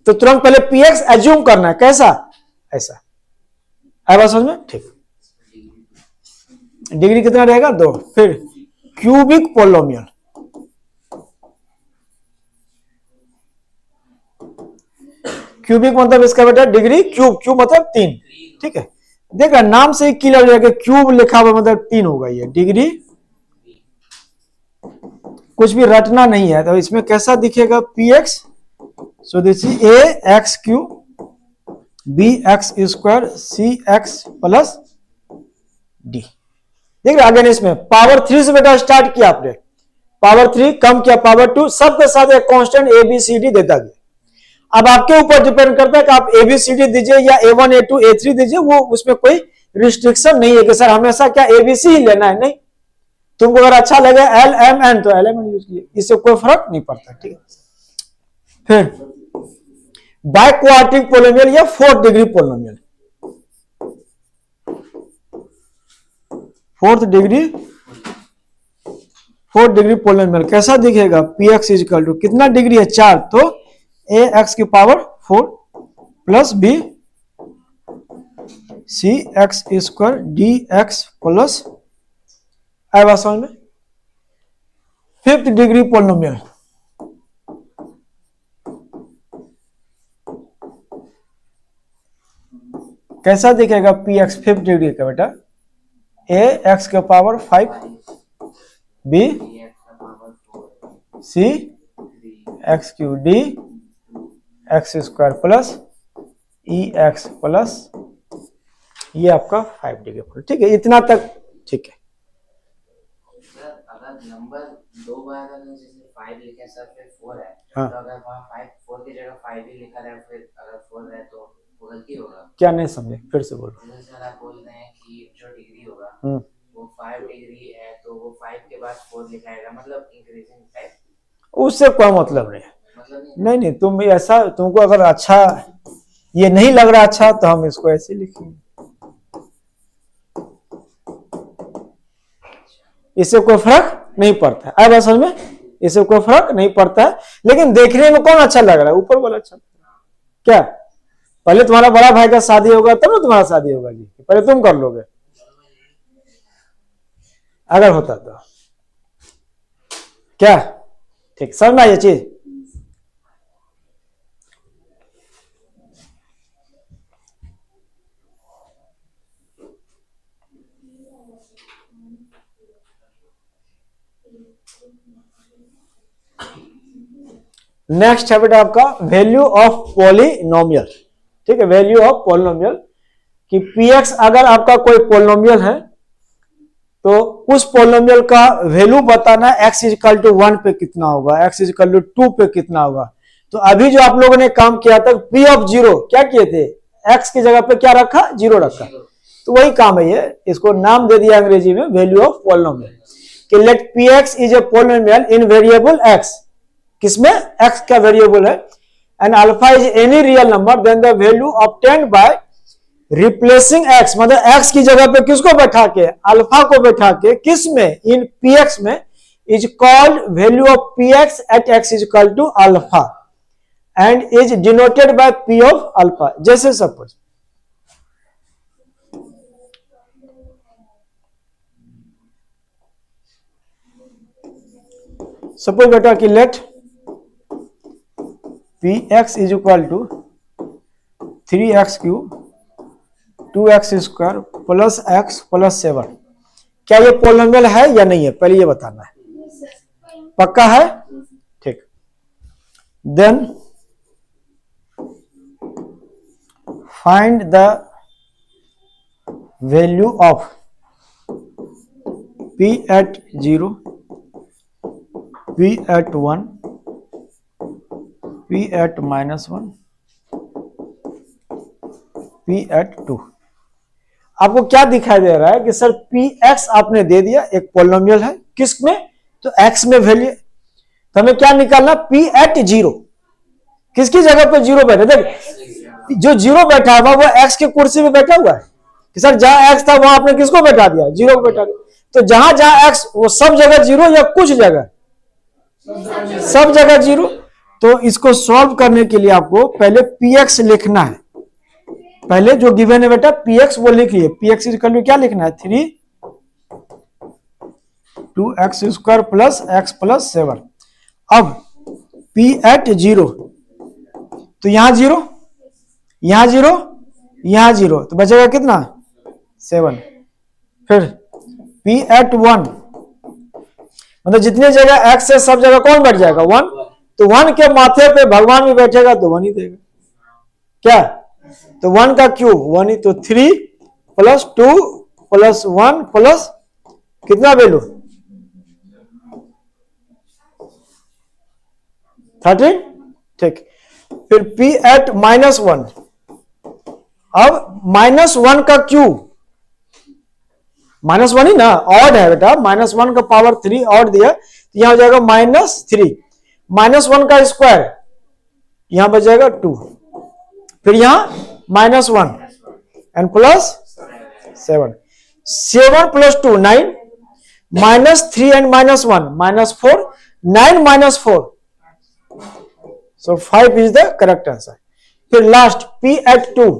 तो तुरंत पहले पी एक्स एज्यूम करना है। कैसा? ऐसा। आया बात समझ में? ठीक, डिग्री कितना रहेगा? 2। फिर क्यूबिक पोलिनोमियल, क्यूबिक मतलब इसका बेटा डिग्री क्यूब, क्यूब मतलब 3। ठीक है, देखा नाम से ही क्लियर हो गया क्यूब लिखा हुआ मतलब 3 होगा। ये डिग्री कुछ भी रटना नहीं है। तो इसमें कैसा दिखेगा? P x, so this is a x cube b x square c x plus d. देख रहे आगे इसमें पावर 3 से बेटा स्टार्ट किया आपने, पावर 3 कम किया, पावर 2 सबके साथ एक constant a b c d देता गया। अब आपके ऊपर डिपेंड करता है कि आप ए बी सी डी दीजिए या A1 A2 A3 दीजिए, वो उसमें कोई रिस्ट्रिक्शन नहीं है कि सर हमेशा क्या ABC ही लेना है। नहीं, तुमको अगर अच्छा लगे एल एम एन तो एल एम एन यूज कीजिए, इससे कोई फर्क नहीं पड़ता। ठीक है, फिर बाइक्वाड्रेटिक पोलिनोमियल या 4th degree polynomial. 4th degree polynomial कैसा दिखेगा? पी एक्स इक्वल टू कितना डिग्री है? 4, तो ए एक्स की power 4 plus b c x square d x plus, आया बात समझ में? 5th डिग्री पोलिनोमियल कैसा दिखेगा? पी एक्स 5th डिग्री का बेटा ए एक्स के power 5 b c x q d x square plus e x plus, ये आपका 5 डिग्री। ठीक है, इतना तक ठीक है। अगर नंबर 2 बार अगर जैसे 5 लिखे सर फिर 4 है, हाँ। तो अगर वहाँ 5 4 की जगह 5 ही लिखा रहा है फिर अगर 4 है तो वो गलती होगा। क्या नहीं समझे? फिर से बोलो। सर आप बोल रहे हैं कि जो डिग्री होगा वो 5 डिग्री है तो वो 5 के बाद 4 लिखाएगा, मतलब इंक्रीजिंग टाइप, उससे कोई मतलब नहीं। मतलब नहीं, तुम ऐसा, तुमको अगर अच्छा ये नहीं लग रहा अच्छा तो हम इसको ऐसे लिखेंगे, इससे कोई फर्क नहीं पड़ता है। आए बात समझ में? इससे कोई फर्क नहीं पड़ता है, लेकिन देखने में कौन अच्छा लग रहा है? ऊपर वाला अच्छा लग रहा है। क्या पहले तुम्हारा बड़ा भाई का शादी होगा तब ना तुम्हारा शादी होगा जी? पहले तुम कर लोगे अगर होता तो? क्या ठीक समझना ये चीज? नेक्स्ट है बेटा आपका वैल्यू ऑफ पॉलिनोमियल। ठीक है, वैल्यू ऑफ पॉलिनोमियल कि px अगर आपका कोई पॉलिनोमियल है तो उस पॉलिनोमियल का वैल्यू बताना x इक्वल टू 1 पे कितना होगा, x इक्वल टू 2 पे कितना होगा। तो अभी जो आप लोगों ने काम किया था p ऑफ 0 क्या किए थे? x की जगह पे क्या रखा? 0 रखा। तो वही काम है ये, इसको नाम दे दिया अंग्रेजी में वैल्यू ऑफ पॉलिनोमियल कि let px is a polynomial in variable x, किसमें? x का वेरिएबल है, and alpha is any real number, then the value obtained by replacing x मतलब एक्स की जगह पे किसको बैठा के, अल्फा को बैठा के, किस में, इन पी एक्स में, is called value of p x at x is equal to alpha and is denoted by P of alpha. जैसे सपोज बेटा कि let P x is equal to 3x cube 2x square plus x plus 7। क्या ये पोलिनोमियल है या नहीं है, पहले ये बताना है। पक्का है, ठीक। Then find the value of p at 0, p at 1, p at -1, p at 2। आपको क्या दिखाई दे रहा है कि सर पी एक्स आपने दे दिया, एक पोलिनोमियल है, किस में, तो एक्स में वैल्यू, तो हमें क्या निकालना, पी एट 0, किसकी जगह पे 0 बैठा, देख जो 0 बैठा है वो एक्स की कुर्सी पे बैठा हुआ है कि सर जहां एक्स था वहां आपने किसको बैठा दिया, 0 को बैठा दिया। तो जहां जहां एक्स वो सब जगह 0 या कुछ जगह, सब जगह 0। तो इसको सॉल्व करने के लिए आपको पहले पी एक्स लिखना है, पहले जो गिवन है बेटा पी एक्स वो लिखिए। पी एक्स इक्वल टू क्या लिखना है, 3 2x square plus x plus 7। अब p एट 0, तो यहां 0, यहां 0, यहां 0, तो बचेगा कितना 7। फिर p एट 1 मतलब जितनी जगह x है सब जगह कौन बैठ जाएगा 1, तो 1 के माथे पे भगवान भी बैठेगा तो 1 ही देगा क्या, तो 1 का क्यूब 1 ही, तो 3 प्लस 2 प्लस 1 प्लस कितना वैल्यू 13, ठीक। फिर p एट -1, अब -1 का क्यूब, -1 ही ना, ऑड है बेटा, -1 का पावर 3 ऑड दिया, तो यहां हो जाएगा -3, -1 का स्क्वायर यहां बच जाएगा 2, फिर यहां -1 and plus 7, 7 plus 2 9, -3 and -1 -4, 9 -4, so 5 is the correct answer। फिर last p at 2,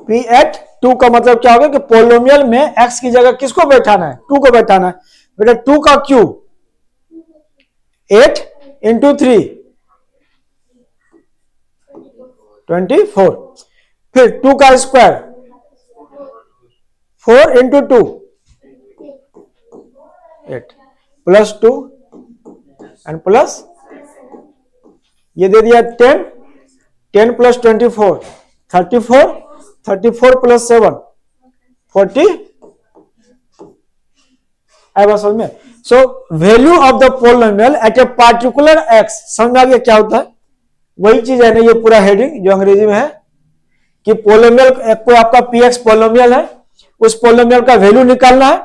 p at 2 का मतलब क्या होगा कि पोलिनोमियल में x की जगह किसको बैठाना है, 2 को बैठाना है। बेटा 2 का क्यूब 8 इंटू 3 24, फिर 2 का square 4 into 2 8 plus 2 and plus ये दे दिया 10, 10 प्लस 24 34, 34 प्लस 7 40, आई बात समझ में। So value of the polynomial at a particular x, समझ में आ गया क्या होता है, वही चीज है ना, ये पूरा हेडिंग जो अंग्रेजी में है कि पोलिनोमियल कोई आपका पी एक्स पोलिनोमियल है, उस पोलिनोमियल का वैल्यू निकालना है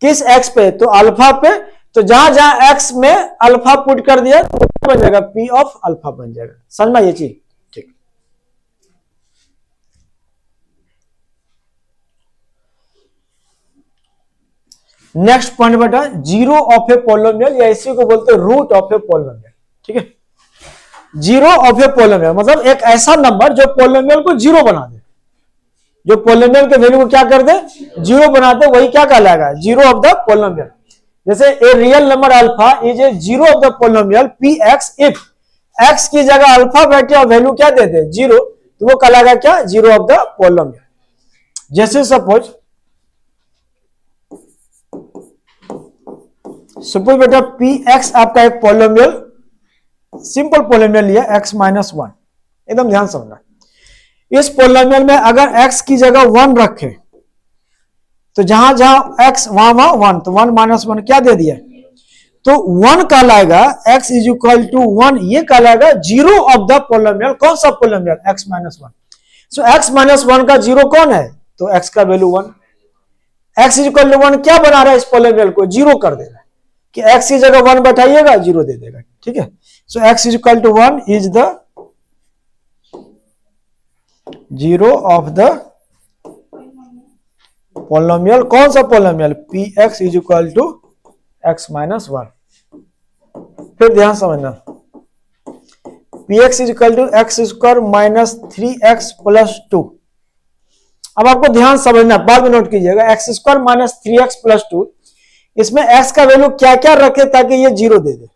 किस एक्स पे, तो अल्फा पे, तो जहां जहां एक्स में अल्फा पुट कर दिया तो बन जाएगा पी ऑफ अल्फा बन जाएगा। समझ में ये चीज, ठीक। नेक्स्ट पॉइंट बेटा, जीरो ऑफ ए पोलिनोमियल, या इसी को बोलते हैं रूट ऑफ ए पोलिनोमियल, ठीक है। जीरो ऑफ ए पोलिनोमियल मतलब एक ऐसा नंबर जो पोलिनोमियल को जीरो बना दे, जो पोलिनोमियल के वैल्यू को क्या कर दे, जीरो बना दे, वही क्या कहलाएगा, जीरो ऑफ द पोलिनोमियल। जैसे a real number alpha is a zero of the polynomial P x if x की जगह अल्फा बैठे और वैल्यू क्या दे दे जीरो, तो वो कहलाएगा क्या, जीरो ऑफ द पोलिनोमियल। जैसे सपोज बेटा पी एक्स आपका एक पोलिनोमियल, सिंपल पोलिनोमियल लिया x -1, एकदम ध्यान समझना। इस पोलिनोमियल में अगर x की जगह 1 रखे तो जहां जहां x वहां 1, तो 1 -1 क्या दे दिया, तो 1 कहलाएगा x इज इक्वल टू 1, ये कहलाएगा जीरो ऑफ द पोलिनोमियल। कौन सा पोलिनोमियल, x -1। सो x -1 का जीरो कौन है, तो x का value 1, x is equal to 1 क्या बना रहा है, इस पोलिनोमियल को जीरो कर दे रहा है कि x की जगह 1 बैठाइएगा जीरो दे देगा, ठीक है। So x is equal to 1 is the zero of the polynomial. कौन सा polynomial? P x is equal to x minus one. फिर ध्यान समझना, p x is equal to x square minus 3x plus 2। अब आपको ध्यान समझना, बाद में नोट कीजिएगा, x square minus 3x plus 2, इसमें x का वैल्यू क्या क्या रखे ताकि ये जीरो दे दे?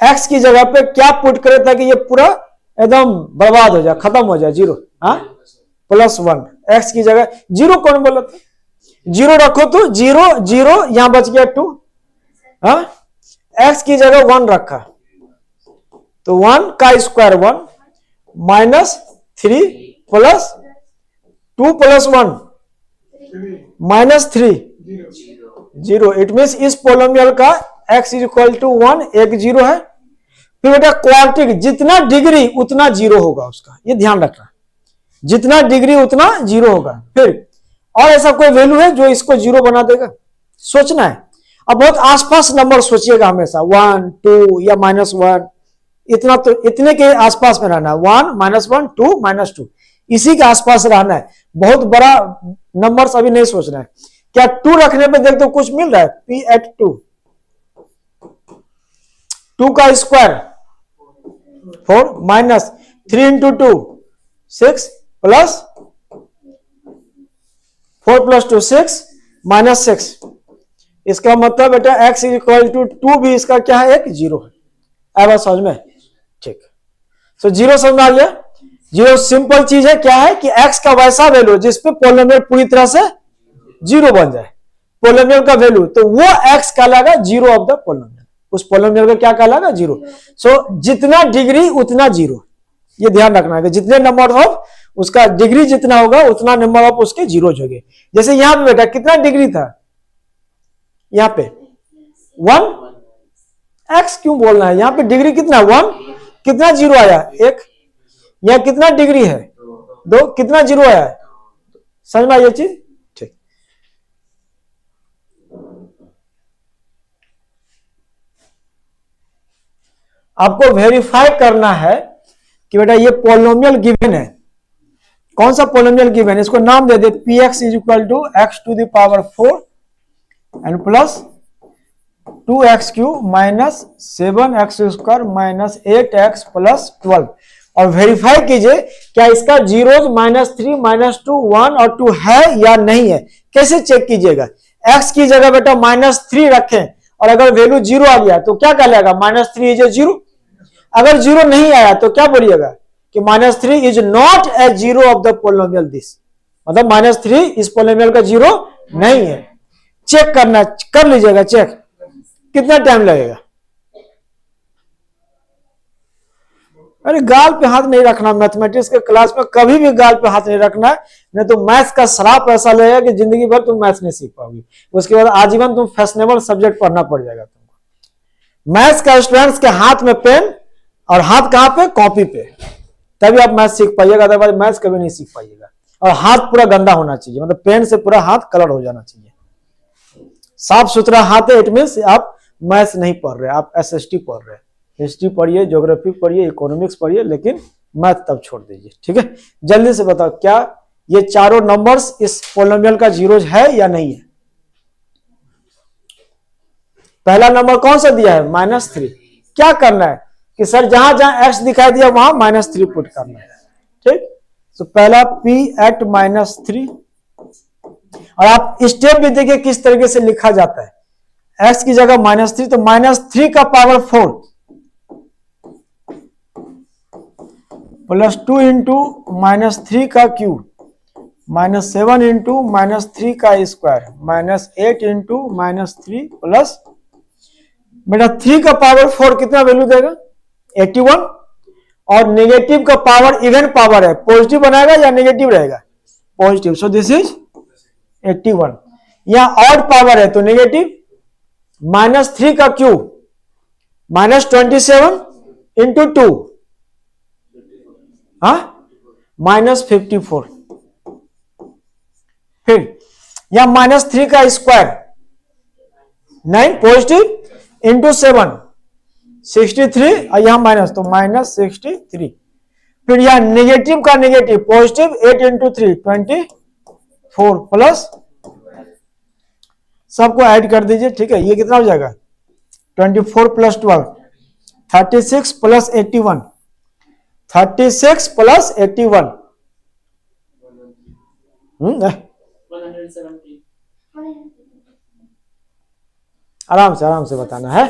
x की जगह पे क्या पुट करे ताकि ये पूरा एकदम बर्बाद हो जाए, खत्म हो जाए, जीरो। हाँ, प्लस 1। x की जगह जीरो कौन बोला था? जीरो रखो तो जीरो जीरो, यहां बच गया 2। हाँ, x की जगह 1 रखा तो 1 का square 1 minus 3 plus 2 plus 1 minus 3 zero. It means इस पोलिनोमियल का x इज इक्वल टू 1 एक जीरो है। फिर बेटा क्वाड्रेटिक, जितना डिग्री उतना जीरो होगा उसका, ये ध्यान रखना, जितना डिग्री उतना जीरो होगा। फिर और ऐसा कोई वैल्यू है जो इसको जीरो बना देगा? सोचना है। अब बहुत आसपास नंबर सोचिएगा हमेशा, 1 2 या -1, इतना तो इतने के आसपास में रहना है, 1 -1 2 -2, इसी के आसपास रहना है। बहुत बड़ा नंबर्स अभी नहीं सोचना है। क्या 2 रखने पे देख तो कुछ मिल रहा है? p at 2 का square 4 minus 3 into 2 6 plus 4 plus 2 6 minus 6। इसका मतलब बेटा x इज इक्वल टू 2 भी इसका क्या है? एक जीरो है। अब समझ में? ठीक। सो जीरो समझ में आ गया। जीरो सिंपल चीज है, क्या है कि x का वैसा वैल्यू जिसपे पोलिनोमियल पूरी तरह से जीरो बन जाए, पोलिनोमियल का वैल्यू, तो वो x कहलाएगा जीरो ऑफ द पोलिनोमियल। उस पोलिनोमियल का क्या कहलाएगा? जीरो। सो जितना डिग्री उतना जीरो, ये ध्यान रखना है कि जितने नंबर ऑफ उसका डिग्री जितना होगा उतना नंबर ऑफ उसके जीरोज होंगे। जैसे यहां पे बेटा कितना डिग्री था? यहां पे 1। x क्यों बोलना है? यहां पे डिग्री कितना? 1। कितना जीरो आया? 1। यहां कितना डिग्री है? 2। कितना जीरो आया? समझ में आई ये चीज? ठीक। आपको वेरीफाई करना है कि बेटा ये पोलिनोमियल गिवन है। कौन सा पोलिनोमियल गिवन है? इसको नाम दे दे, P x is equal to x to the power 4 and plus 2x cube minus 7x square minus 8x plus 12। और वेरीफाई कीजिए क्या इसका जीरोज -3 -2 1 और 2 है या नहीं है। कैसे चेक कीजिएगा? x की जगह बेटा -3 रखें और अगर वैल्यू जीरो आ गया तो क्या कहलाएगा? -3 इज ए जीरो। अगर जीरो नहीं आया तो क्या बोलिएगा कि -3 is not a zero of the polynomial this, मतलब -3 इस पोलिनोमियल का जीरो नहीं है। चेक करना, कर लीजिएगा चेक। कितना टाइम लगेगा? अरे गाल पे हाथ नहीं रखना, मैथमेटिक्स के क्लास में कभी भी गाल पे हाथ नहीं रखना है, नहीं तो मैथ्स का श्राप ऐसा लगेगा कि जिंदगी भर तुम मैथ्स नहीं सीख पाओगी। उसके बाद आजीवन तुम फैशनेबल सब्जेक्ट पढ़ना पड़ जाएगा तुमको। मैथ्स का स्टूडेंट्स के हाथ में पेन और हाथ कहां पे? कॉपी पे, तभी आप मैथ्स सीख पाइएगा, अदरवाइज मैथ्स कभी नहीं सीख पाइएगा। और हाथ पूरा गंदा होना चाहिए, मतलब पेन से पूरा हाथ कलर हो जाना चाहिए। साफ सुथरा हाथ है, इट मीन्स आप मैथ्स नहीं पढ़ रहे, आप एसएसटी पढ़ रहे हैं। हिस्ट्री पढ़िए, ज्योग्राफी पढ़िए, इकोनॉमिक्स पढ़िए, लेकिन मैथ तब छोड़ दीजिए। ठीक है, जल्दी से बताओ क्या ये चारों नंबर्स इस पोलिनोमियल का जीरोज है या नहीं है? पहला नंबर कौन सा दिया है? -3। क्या करना है कि सर जहां जहां x दिखाई दिया वहां -3 पुट करना है। ठीक, तो पहला p at -3, और आप स्टेप भी देखिए किस तरीके से लिखा जाता है। x की जगह -3 तो -3 का पावर 4 प्लस 2 इंटू -3 का क्यूब -7 इंटू -3 का स्क्वायर -8 इंटू -3 प्लस बेटा 3 का पावर 4 कितना वैल्यू देगा? 81। और नेगेटिव का पावर इवन पावर है, पॉजिटिव बनाएगा या नेगेटिव रहेगा? पॉजिटिव। So this is 81। यहां ऑड पावर है तो नेगेटिव। -3 का क्यूब -27 इंटू 2 -54। फिर यहां -3 का स्क्वायर 9 पॉजिटिव इंटू 7 63 और यहाँ माइनस, तो -63। फिर यहाँ नेगेटिव का नेगेटिव पॉजिटिव, 8 इंटू 3 24 प्लस, सबको ऐड कर दीजिए, ठीक है। ये कितना हो जाएगा 24 प्लस 12 36 प्लस 81, 36 प्लस 81 आराम से बताना है।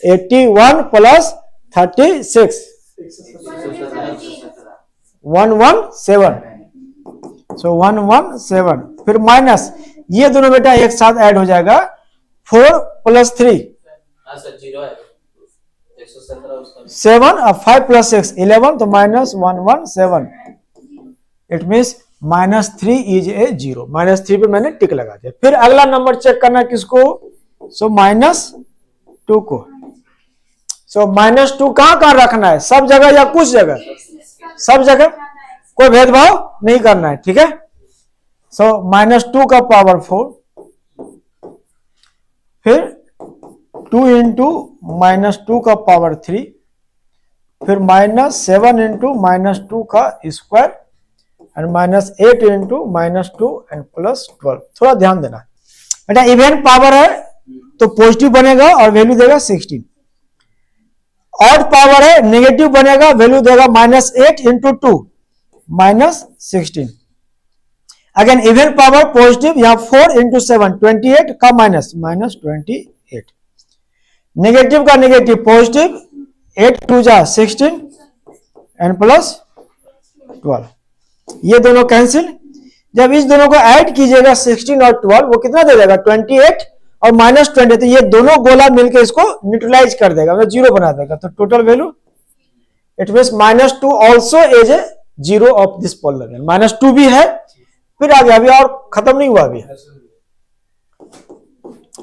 81 प्लस 36 117, सो 117। फिर माइनस, ये दोनों बेटा एक साथ ऐड हो जाएगा, 4 प्लस 3 7 और 5 प्लस 6 11, तो -117। It means -3 is a 0। -3 पे मैंने टिक लगा दिया। फिर अगला नंबर चेक करना किसको, सो -2 को। सो -2 कहां रखना है, सब जगह या कुछ जगह, सब जगह, कोई भेदभाव नहीं करना है, ठीक है। सो -2 का पावर 4, फिर 2 इंटू -2 का पावर 3, फिर -7 इंटू -2 का square and -8 into -2 and plus 12। थोड़ा ध्यान देना बेटा, इवन पावर है तो पॉजिटिव बनेगा और वैल्यू देगा 16। ऑड पावर है, नेगेटिव बनेगा, वैल्यू देगा -8 into 2 -16। Again even power positive, यहां 4 इंटू 7 28 का -28। नेगेटिव का नेगेटिव पॉजिटिव, 8 2 जा 16 एंड प्लस 12। ये दोनों कैंसिल। जब इस दोनों को ऐड कीजिएगा 16 और 12, वो कितना दे देगा 28 और -20, तो ये दोनों गोला मिलकर इसको न्यूट्रलाइज कर देगा, मतलब 0 बना देगा। तो total value, it means -2 also is a 0 of this polynomial. -2 भी है, फिर आगे अभी और खत्म नहीं हुआ अभी।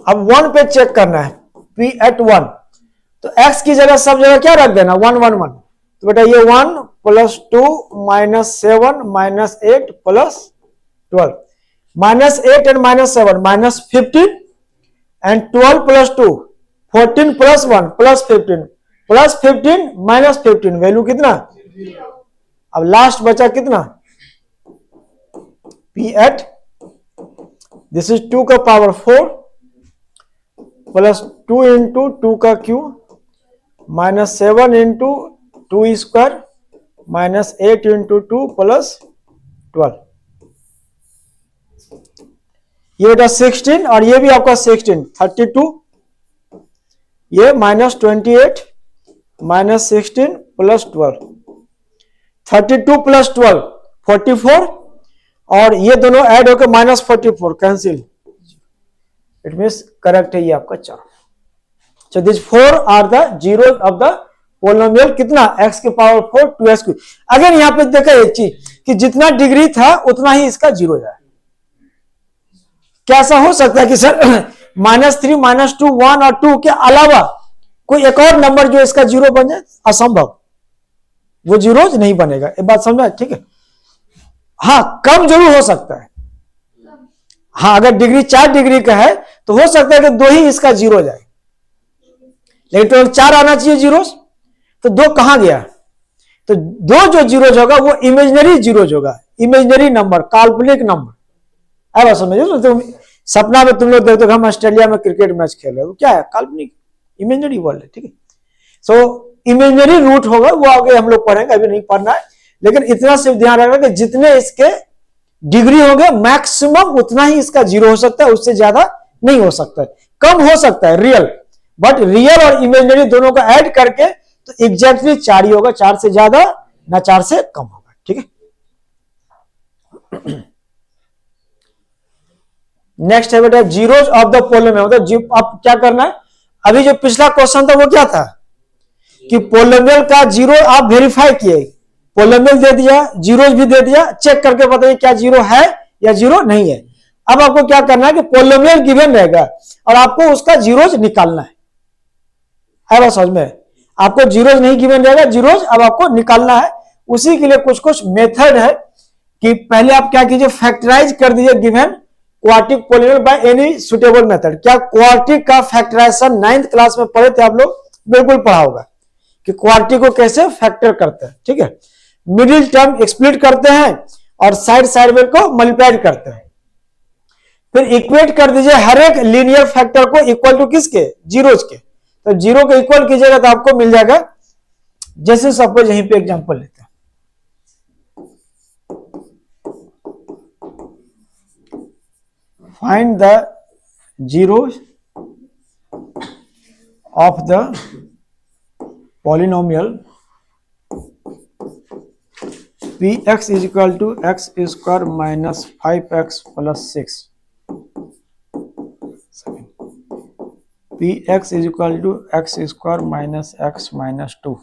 अब 1 पे चेक करना है, p at 1, तो x की जगह सब जगह क्या रख देना 1 1 1। तो बेटा ये 1 plus 2 -7 -8 plus 12, -8 and -7 -15 and 12 plus 2 14 plus 1 plus 15 plus 15 -15, value कितना। अब लास्ट बचा कितना, p at, दिस इज 2 का पावर 4 प्लस 2 इंटू 2 का cube -7 into 2 square -8 into 2 plus 12। ये बेटा 16 और ये भी आपका 16 32, ये -28 -16 प्लस 12, 32 प्लस 12 44, और ये दोनों ऐड होकर -44 कैंसिल। इट मीन्स करेक्ट है ये आपका 4। So this 4 are the zeros of the polynomial कितना, x के पावर 4 2x3। अगर यहाँ पे देखा एक चीज कि जितना डिग्री था उतना ही इसका 0 जाए। क्या ऐसा हो सकता है कि सर -3 -2 1 और 2 के अलावा कोई एक और नंबर जो इसका 0 बन जाए? असंभव, वो 0 नहीं बनेगा। एक बात समझा, ठीक है। हाँ, कम जरूर हो सकता है। हाँ, अगर डिग्री 4 डिग्री का है तो हो सकता है कि 2 ही इसका 0 जाए, लेकिन टोटल 4 आना चाहिए 0। तो 2 कहां गया? तो 2 जो 0 होगा वो इमेजिनरी 0 होगा, इमेजिनरी नंबर, काल्पनिक नंबर। अब समझो, तुम सपना में तुम लोग देखते हो हम ऑस्ट्रेलिया में क्रिकेट मैच खेल रहे हो, क्या है? काल्पनिक, इमेजिनरी वर्ल्ड है, ठीक है। सो इमेजिनरी रूट होगा, वो आगे हम लोग पढ़ेंगे, अभी नहीं पढ़ना है। लेकिन इतना सिर्फ ध्यान रखना कि जितने इसके डिग्री हो गए मैक्सिमम उतना ही इसका 0 हो सकता है, उससे ज्यादा नहीं हो सकता है। कम हो सकता है रियल, बट रियल और इमेजिनरी दोनों को ऐड करके तो एग्जैक्टली 4 ही होगा, 4 से ज्यादा ना 4 से कम होगा, ठीक है। नेक्स्ट है बेटा जीरोस ऑफ द पोलिनोमियल, मतलब अब क्या करना है। अभी जो पिछला क्वेश्चन था वो क्या था कि पोलिनोमियल का 0 आप वेरीफाई किए, पोलिनोमियल दे दिया, जीरोस भी दे दिया, चेक करके बताइए क्या 0 है या 0 नहीं है। अब आपको क्या करना है कि पोलिनोमियल गिवन रहेगा और आपको उसका जीरोस निकालना है। बस समझ में, आपको जीरोस नहीं गिवन रहेगा, जीरोस अब आपको निकालना है। उसी के लिए कुछ कुछ मेथड है कि पहले आप क्या कीजिए, फैक्टराइज कर दीजिए given quadratic polynomial by any suitable method. क्या क्वाड्रेटिक का फैक्टराइजेशन 9th क्लास में पढ़े थे आप लोग? बिल्कुल पढ़ा होगा कि क्वार्टी को कैसे फैक्टर करते हैं, ठीक है। मिडिल टर्म एक्सप्लिट करते हैं और साइड साइड में को मल्टीप्लाइड करते हैं, फिर इक्वेट कर दीजिए हर एक लीनियर फैक्टर को इक्वल टू किसके, जीरोज के। तो जीरो को इक्वल कीजिएगा तो आपको मिल जाएगा, जैसे सपोज यहीं पे एग्जांपल लेते हैं, find the zeros of the polynomial px is equal to x square minus 5x plus 6, px is equal to x square minus x minus 2,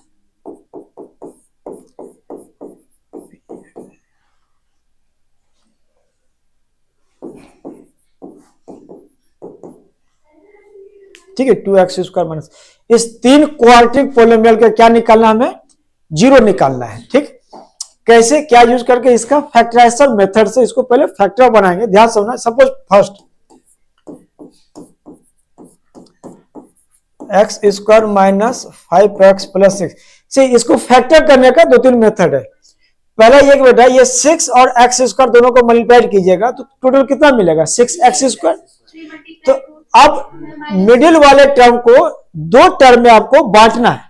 ठीक है, 2x स्क्वायर माइनस। इस तीन क्वाड्रेटिक पोलिनोमियल का क्या निकालना, हमें जीरो निकालना है, ठीक। कैसे, क्या यूज करके, इसका फैक्टराइजेशन मेथड से इसको पहले फैक्टर बनाएंगे, ध्यान से सुनना। Suppose first x square minus 5x plus 6 से इसको फैक्टर करने का 2-3 मेथड है। पहला ये बेटा, ये 6 और x स्क्वायर दोनों को मल्टीप्लाई कीजिएगा तो टोटल कितना मिलेगा, 6x स्क्वायर। तो अब मिडिल वाले टर्म को दो टर्म में आपको बांटना है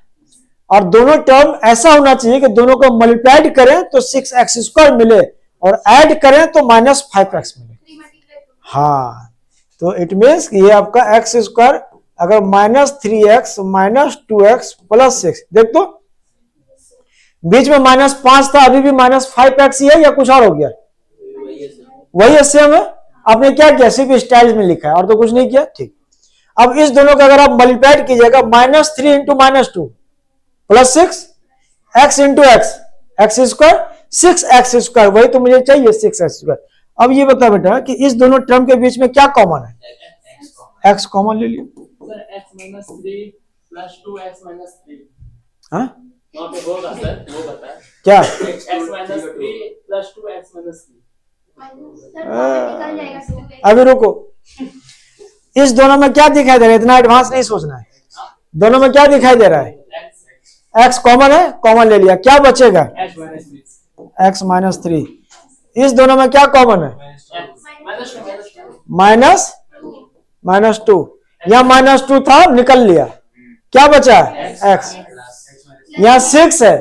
और दोनों टर्म ऐसा होना चाहिए कि दोनों को मल्टीप्लाइड करें तो 6x स्क्वायर मिले और ऐड करें तो माइनस 5x मिले। हाँ, तो इट मीन्स ये आपका x स्क्वायर अगर minus 3x minus 2x plus 6, देख तो बीच में माइनस 5 था, अभी भी माइनस 5x ही है या कुछ और हो गया, वही है, सेम है। आपने क्या किया, सिर्फ स्टाइल में लिखा है और तो कुछ नहीं किया, ठीक। अब इस दोनों का अगर आप मल्टीप्लाइड कीजिएगा, minus 3 into minus 2 plus 6 x into x, x square 6x square, वही तो मुझे चाहिए 6x स्क्वायर। अब ये बता बेटा कि इस दोनों टर्म के बीच में क्या कॉमन है, x कॉमन ले लियो। x minus 3 plus 2x minus 3, हाँ वहाँ पे होगा सर, वो बता क्या, x minus 3 plus 2x minus 3। अभी रुको, इस दोनों में क्या दिखाई दे रहा है, इतना एडवांस नहीं सोचना है। दोनों में क्या दिखाई दे रहा है, x कॉमन है, कॉमन ले लिया, क्या बचेगा, x माइनस 3। इस दोनों में क्या कॉमन है, माइनस 2, यहां माइनस 2 था, निकल लिया, क्या बचा, x। यहां 6 है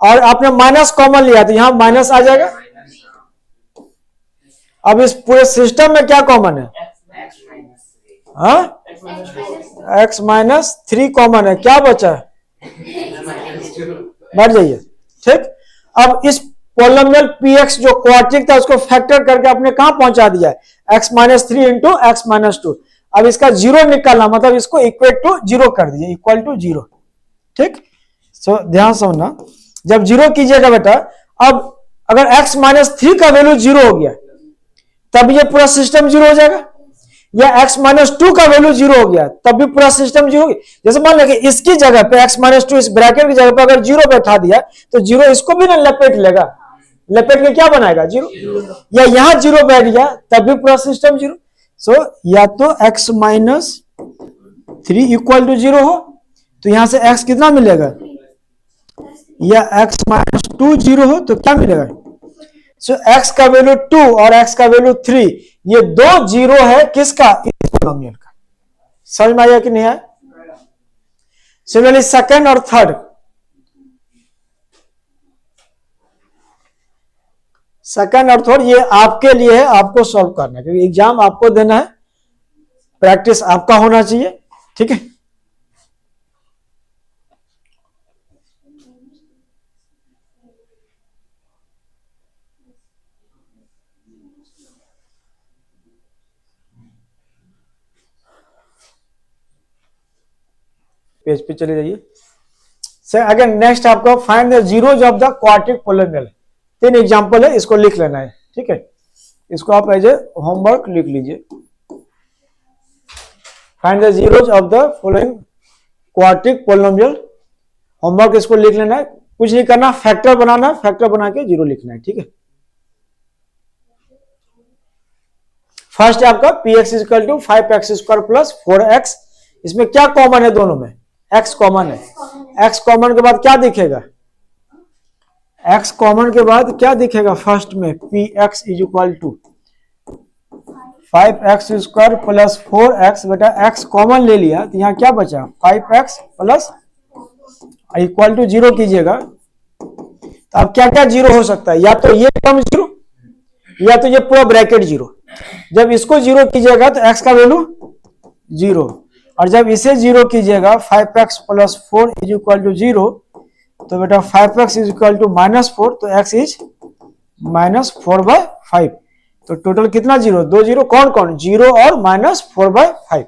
और आपने माइनस कॉमन लिया तो यहां माइनस आ जाएगा। अब इस पूरे सिस्टम में क्या कॉमन है, हाँ, x माइनस 3 कॉमन है, क्या बचा, बढ़ जाइए, ठीक। अब इस पोलिनोमियल px जो क्वाड्रेटिक था उसको फैक्टर करके आपने कहां पहुंचा दिया है, x minus 3 into x minus 2। अब इसका जीरो निकालना, मतलब इसको इक्वेट टू जीरो कर दीजिए, इक्वल टू जीरो, ठीक। सो ध्यान से सुनना, जब जीरो कीजिएगा बेटा, अब अगर x माइनस 3 का वैल्यू जीरो हो गया तब ये पूरा सिस्टम जीरो हो जाएगा, या x माइनस 2 का वैल्यू जीरो हो गया तब भी पूरा सिस्टम जीरो हो गया। जैसे मान लें कि इसकी जगह पे x माइनस 2 इस ब्रैकेट की जगह पे अगर जीरो बैठा दिया तो जीरो इसको भी ना लपेट लेगा, लपेट के क्या बनाएगा, जीरो। या यहां जीरो बैठ गया तब भी पूरा सिस्टम जीरो। सो या तो x minus 3 equal to zero हो तो यहां से x कितना मिलेगा, या x माइनस 2 जीरो हो तो क्या मिलेगा। सो x का वैल्यू 2 और x का वैल्यू 3, ये दो जीरो है किसका, इस पोलिनोमियल का। समझ में आया कि नहीं आया। सिमिलरली सेकंड और थर्ड, ये आपके लिए है, आपको सॉल्व करना है, क्योंकि एग्जाम आपको देना है, प्रैक्टिस आपका होना चाहिए, ठीक है। पेज पे चले जाइए। सर अगेन नेक्स्ट आपको find the zeros of the quadratic polynomial. 3 example है, इसको लिख लेना है, ठीक है। इसको आप एज ए होमवर्क लिख लीजिए। Find the zeros of the following quadratic polynomial. Homework इसको लिख लेना है, कुछ नहीं करना, फैक्टर बनाना, फैक्टर बना के जीरो लिखना है, ठीक है। फर्स्ट है आपका px equal to 5x square plus 4x। इसमें क्या कॉमन है दोनों में, x कॉमन है, x कॉमन के बाद क्या दिखेगा, x कॉमन के बाद क्या दिखेगा फर्स्ट में, p x is equal to 5x square plus 4x, बेटा x कॉमन ले लिया तो यहाँ क्या बचा 5x प्लस इक्वल टू 0 कीजिएगा, तो अब क्या क्या जीरो हो सकता है, या तो ये टर्म जीरो या तो ये पूरा ब्रैकेट जीरो। जब इसको जीरो कीजिएगा तो x का वैल्यू 0, और जब इसे जीरो कीजिएगा 5x plus 4 is equal to 0, तो बेटा 5x इज इक्वल टू -4, तो x इज -4/5, तो टोटल कितना जीरो, 2 जीरो, कौन कौन, 0 और -4/5।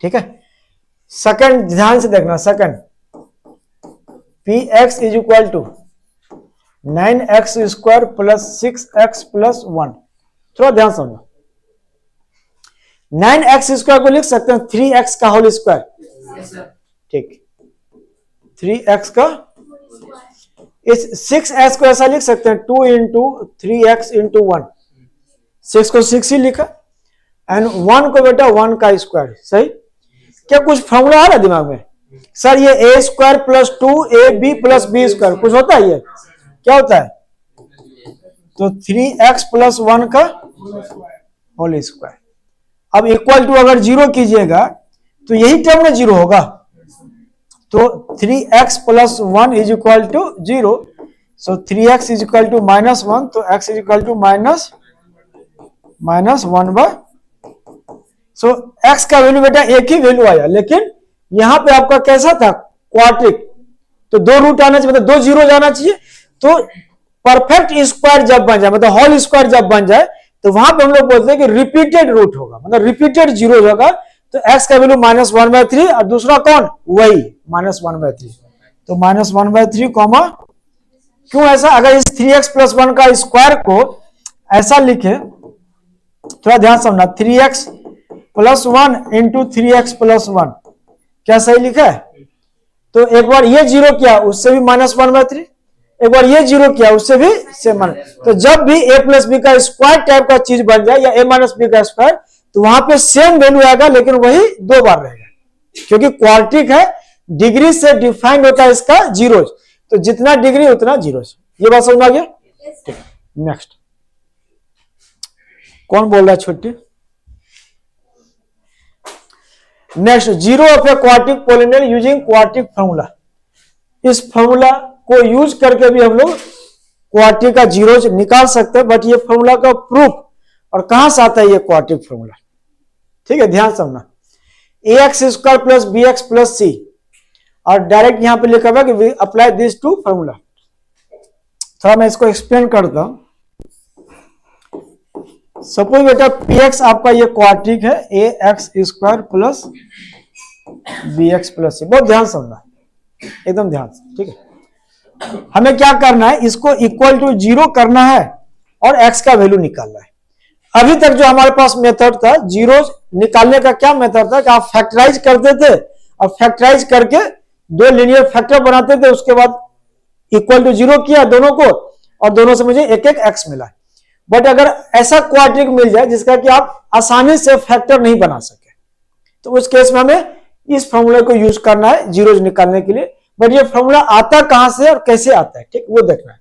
ठीक है, सेकंड ध्यान से देखना, second p x is equal to 9x square plus 6x plus 1, थोड़ा ध्यान समझो, 9x स्क्वायर को लिख सकते हैं 3x का होल स्क्वायर, ठीक, 3x का, इस 6x को ऐसा लिख सकते हैं 2 इंटू 3x इंटू 1, 6 को 6 ही लिखा, एंड 1 को बेटा 1 का स्क्वायर, सही। क्या कुछ फॉर्मूला आ रहा है दिमाग में, सर ये a square plus 2ab plus b square कुछ होता है, ये क्या होता है, तो 3x प्लस 1 का होल स्क्वायर। अब इक्वल टू अगर 0 कीजिएगा तो यही टर्म में 0 होगा, तो 3x plus 1 is equal to 0, so 3x is equal to -1, तो x is equal to -1/, so x का वैल्यू बेटा एक ही वैल्यू आया, लेकिन यहां पे आपका कैसा था क्वाड्रिक, तो 2 रूट आना चाहिए, मतलब 2 जीरो जाना चाहिए, तो परफेक्ट स्क्वायर जब बन जाए, मतलब होल स्क्वायर जब बन जाए, तो वहां पे हम लोग बोलते हैं कि रिपीटेड रूट होगा, मतलब रिपीटेड जीरो होगा, तो x का वैल्यू -1/3, और दूसरा कौन, वही -1/3, तो -1/3 कॉमा, क्यों ऐसा, अगर इस 3x प्लस 1 का स्क्वायर को ऐसा लिखे, थोड़ा ध्यान समझना, 3x plus 1 into 3x plus 1, क्या सही लिखा है, तो एक बार ये जीरो किया उससे भी -1/3, एक बार ये जीरो किया उससे भी सेम, तो जब भी a प्लस बी का स्क्वायर टाइप का चीज बन जाए या a माइनस बी का स्क्वायर, तो वहां पे सेम वैल्यू आएगा, लेकिन वही 2 बार रहेगा, क्योंकि क्वाड्रिक है, डिग्री से डिफाइंड होता है इसका जीरोज, तो जितना डिग्री उतना जीरोज। ये बात समझ आ गया, नेक्स्ट कौन बोल रहा है छुट्टी, next, zero of A quadric polynomial using quadric formula. इस फॉर्मूला को यूज करके भी हम लोग क्वाड्रिक का जीरोज निकाल सकते हैं, बट ये फॉर्मूला का प्रूफ और कहां से आता है ये क्वाड्रिक फॉर्मूला, ठीक है, ध्यान समझना, ax square plus bx plus c, और डायरेक्ट यहां पे लिखा हुआ कि we apply this to formula. थोड़ा मैं इसको एक्सप्लेन करता हूं। सपोज बेटा px आपका ये क्वाड्रिक है, ax square plus bx plus c, बहुत ध्यान समझना, एकदम ध्यान से, ठीक है। हमें क्या करना है, इसको इक्वल टू 0 करना है और x का वैल्यू निकालना है। अभी तक जो हमारे पास मेथड था जीरो निकालने का, क्या मेथड था कि आप फैक्टराइज करते थे, और फैक्टराइज करके 2 लीनियर फैक्टर बनाते थे, उसके बाद इक्वल टू 0 किया दोनों को, और दोनों से मुझे एक एक x मिला। बट अगर ऐसा क्वाड्रिक मिल जाए जिसका कि आप आसानी से फैक्टर नहीं बना सके, तो उस केस में हमें इस फॉर्मूले को यूज करना है जीरोज निकालने के लिए। बट ये फॉर्मूला आता कहां से और कैसे आता है, ठीक, वो देखना है।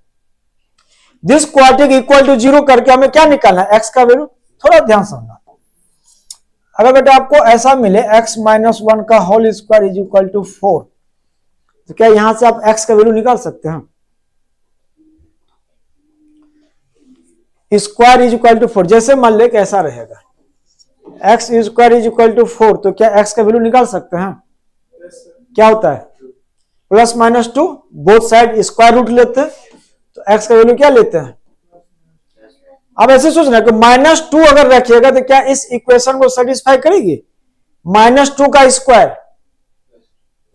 दिस क्वाड्रिक इक्वल टू 0 करके हमें क्या निकालना है, x का वैल्यू। थोड़ा ध्यान समझना, अगर बेटा आपको ऐसा मिले x माइनस 1 का whole square is equal to 4, तो क्या यहां से आप x का वैल्यू निकाल सकते हैं, स्क्वायर इज इक्वल टू 4, जैसे मान ले कैसा रहेगा, x square is equal to 4, तो क्या x का वैल्यू निकाल सकते हैं, क्या होता है plus minus 2, both side square root लेते हैं, तो x का वैल्यू क्या लेते हैं। अब ऐसे सोचना कि -2 अगर रखिएगा तो क्या इस इक्वेशन को सेटिस्फाई करेगी, -2 का स्क्वायर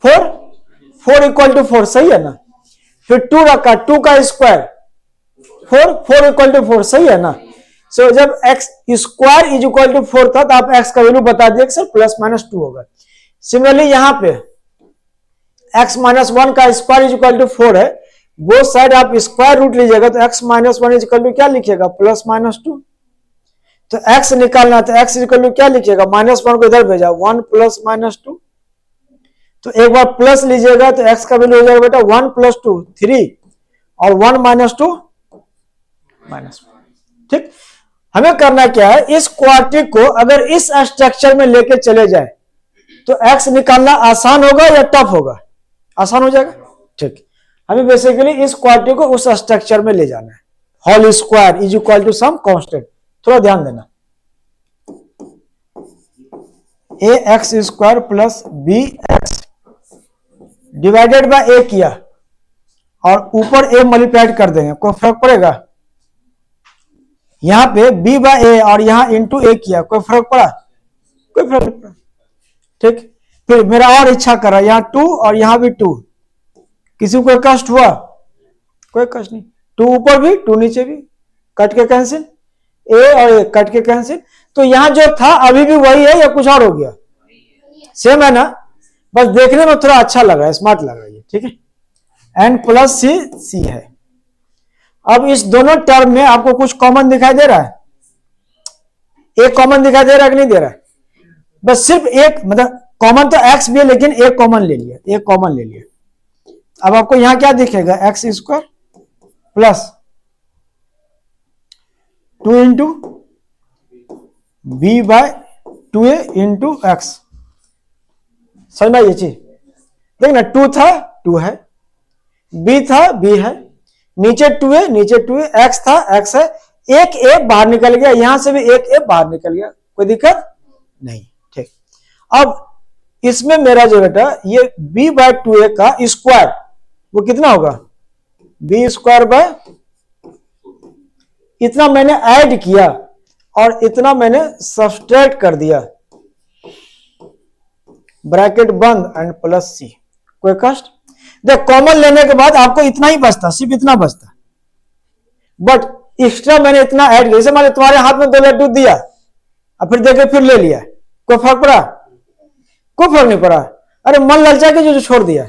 4 इक्वल टू 4, सही है ना, फिर 2 रखा, 2 का स्क्वायर 4 इक्वल टू 4, सही है ना। सो जब x square is equal to 4 था, तो आप x का वैल्यू बता दिए सर +-2 होगा। सिमिलरली यहां पे x माइनस 1 का स्क्वायर इज इक्वल टू 4 है, वो साइड आप स्क्वायर रूट लीजिएगा, तो x minus 1 is equal to क्या लिखिएगा +-2, तो x निकालना, तो x इज इक्वल टू क्या लिखिएगा, -1 को इधर भेजा 1 +-2, तो एक बार प्लस लीजिएगा तो x का वैल्यू हो जाएगा बेटा 1 + 2 3 और 1 - 2 -1। ठीक, हमें करना क्या है, इस क्वाड्रेटिक को अगर इस स्ट्रक्चर में लेके चले जाए तो x निकालना आसान होगा या टफ होगा? आसान हो जाएगा। ठीक, हमें बेसिकली इस क्वाड्रेटिक को उस स्ट्रक्चर में ले जाना है। Whole square is equal to some constant, थोड़ा ध्यान देना, ax² + bx divided by a किया और ऊपर a मल्टीप्लाइड कर देंगे, कोई फर्क पड़ेगा? यहां पे b/a और यहां इंटू a किया, कोई फर्क पड़ा? कोई फर्क नहीं पड़ा। ठीक, फिर मेरा और इच्छा कर रहा है यहां 2 और यहां भी 2, किसी को कष्ट हुआ? कोई कष्ट नहीं। 2 ऊपर भी 2 नीचे भी, कट के कैंसिल, a और a कट के कैंसिल। तो यहां जो था अभी भी वही है या कुछ और हो गया? सेम है ना, बस देखने में थोड़ा अच्छा लग रहा है, स्मार्ट लग रहा है। ठीक है, n + c c है। अब इस दोनों टर्म में आपको कुछ कॉमन दिखाई दे रहा है? एक कॉमन दिखाई दे रहा है कि नहीं दे रहा है? बस सिर्फ एक, मतलब कॉमन तो x भी है लेकिन एक कॉमन ले लिया, एक कॉमन ले लिया। अब आपको यहां क्या दिखेगा, x² plus 2 into b/2a into x। समझ में ये चीज? देखना, 2 था 2 है, b था b है, नीचे 2a नीचे 2a, x था x है, एक a बाहर निकल गया, यहां से भी एक a बाहर निकल गया, कोई दिक्कत नहीं। ठीक, अब इसमें मेरा जो बेटा ये b/2a का स्क्वायर वो कितना होगा, b² इतना मैंने ऐड किया और इतना मैंने सब्सट्रैक्ट कर दिया, ब्रैकेट बंद एंड प्लस c, कोई कष्ट? देख, कॉमन लेने के बाद आपको इतना ही बचता, सिर्फ इतना बचता, बट एक्स्ट्रा मैंने इतना ऐड किया। जैसे मान लो तुम्हारे हाथ में 2 लड्डू दिया और फिर देखे फिर ले लिया, कोई फर्क पड़ा? कोई फर्क नहीं पड़ा। अरे मन ललचा के जो छोड़ दिया,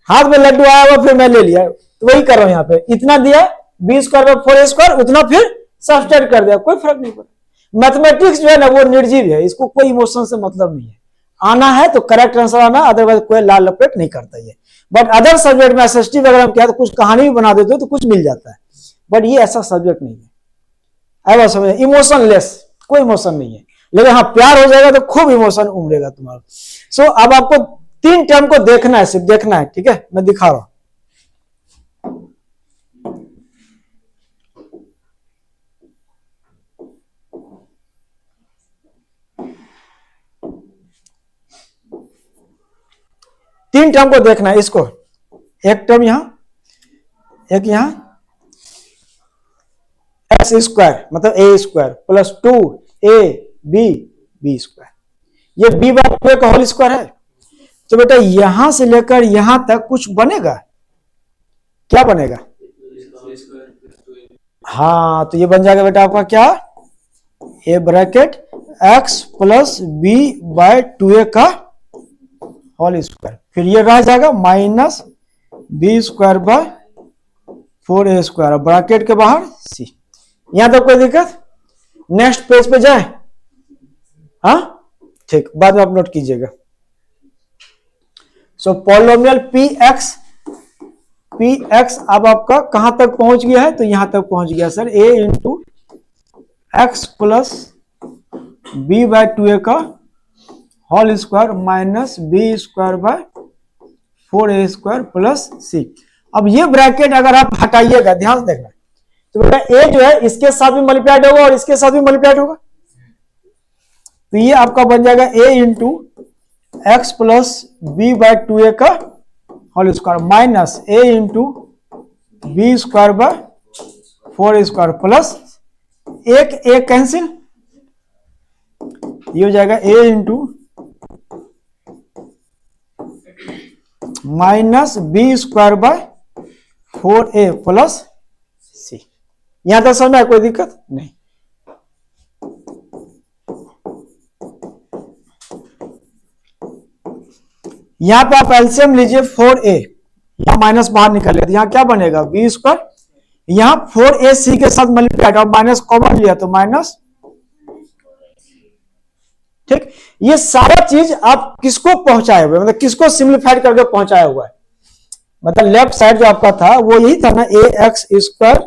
हाथ में लड्डू आया हुआ फिर मैं ले लिया, तो वही कर रहा हूं यहाँ पे, इतना दिया b² + 4a² उतना फिर सब्सट्रैक्ट कर दिया, कोई फर्क नहीं पड़ा। मैथमेटिक्स जो है ना वो निर्जीव है, इसको कोई इमोशन से मतलब नहीं है, आना है तो करेक्ट आंसर आना, अदरवाइज कोई लाल लपेट नहीं करता ये। बट अदर सब्जेक्ट में एसएसटी वगैरह हम क्या तो कुछ कहानी भी बना देते हो तो कुछ मिल जाता है, बट ये ऐसा सब्जेक्ट नहीं है। अब समझ, इमोशनलेस, कोई इमोशन नहीं है, लेकिन हाँ प्यार हो जाएगा तो खूब इमोशन उमड़ेगा तुम्हारा। सो अब आपको 3 टर्म को देखना है, सिर्फ देखना है। ठीक है, मैं दिखा रहा हूं। तीन टर्म को देखना है, इसको एक टर्म यहां, एक यहां, x² मतलब a² प्लस 2ab ये b/2 का होल स्क्वायर है। तो बेटा यहां से लेकर यहां तक कुछ बनेगा, क्या बनेगा? हाँ, तो ये बन जाएगा बेटा आपका क्या, a ब्रैकेट x + b/2a का होल स्क्वायर, फिर ये रह जाएगा -b² / 4a² ब्रैकेट के बाहर c। यहां तक कोई दिक्कत? नेक्स्ट पेज पे जाए? हाँ ठीक, बाद में आप नोट कीजिएगा। सो पॉलिनोमियल px अब आपका कहां तक पहुंच गया है? तो यहां तक पहुंच गया सर, a × x + b/2a का whole square -b² / 4a² plus c। अब ये ब्रैकेट अगर आप हटाइएगा, ध्यान से देखना, तो बेटा a जो है इसके साथ भी मल्टीप्लाइड होगा और इसके साथ भी मल्टीप्लाइड होगा, तो ये आपका बन जाएगा a × x + b/2a का whole square minus a × b² / 4a² plus एक a कैंसिल, ये हो जाएगा a × -b² / 4a plus c। यहां तक समझ में कोई दिक्कत नहीं? यहां पे आप एलसीएम लीजिए 4a, यहां माइनस बाहर निकल गया, तो यहां क्या बनेगा b², यहां 4ac के साथ मल्टीप्लाइड और माइनस कॉमन लिया तो माइनस ठीक, ये सारा चीज आप किसको पहुंचाए हुए, मतलब किसको सिंप्लीफाइड करके पहुंचाया हुआ है, मतलब लेफ्ट साइड जो आपका था वो यही था ना, ax²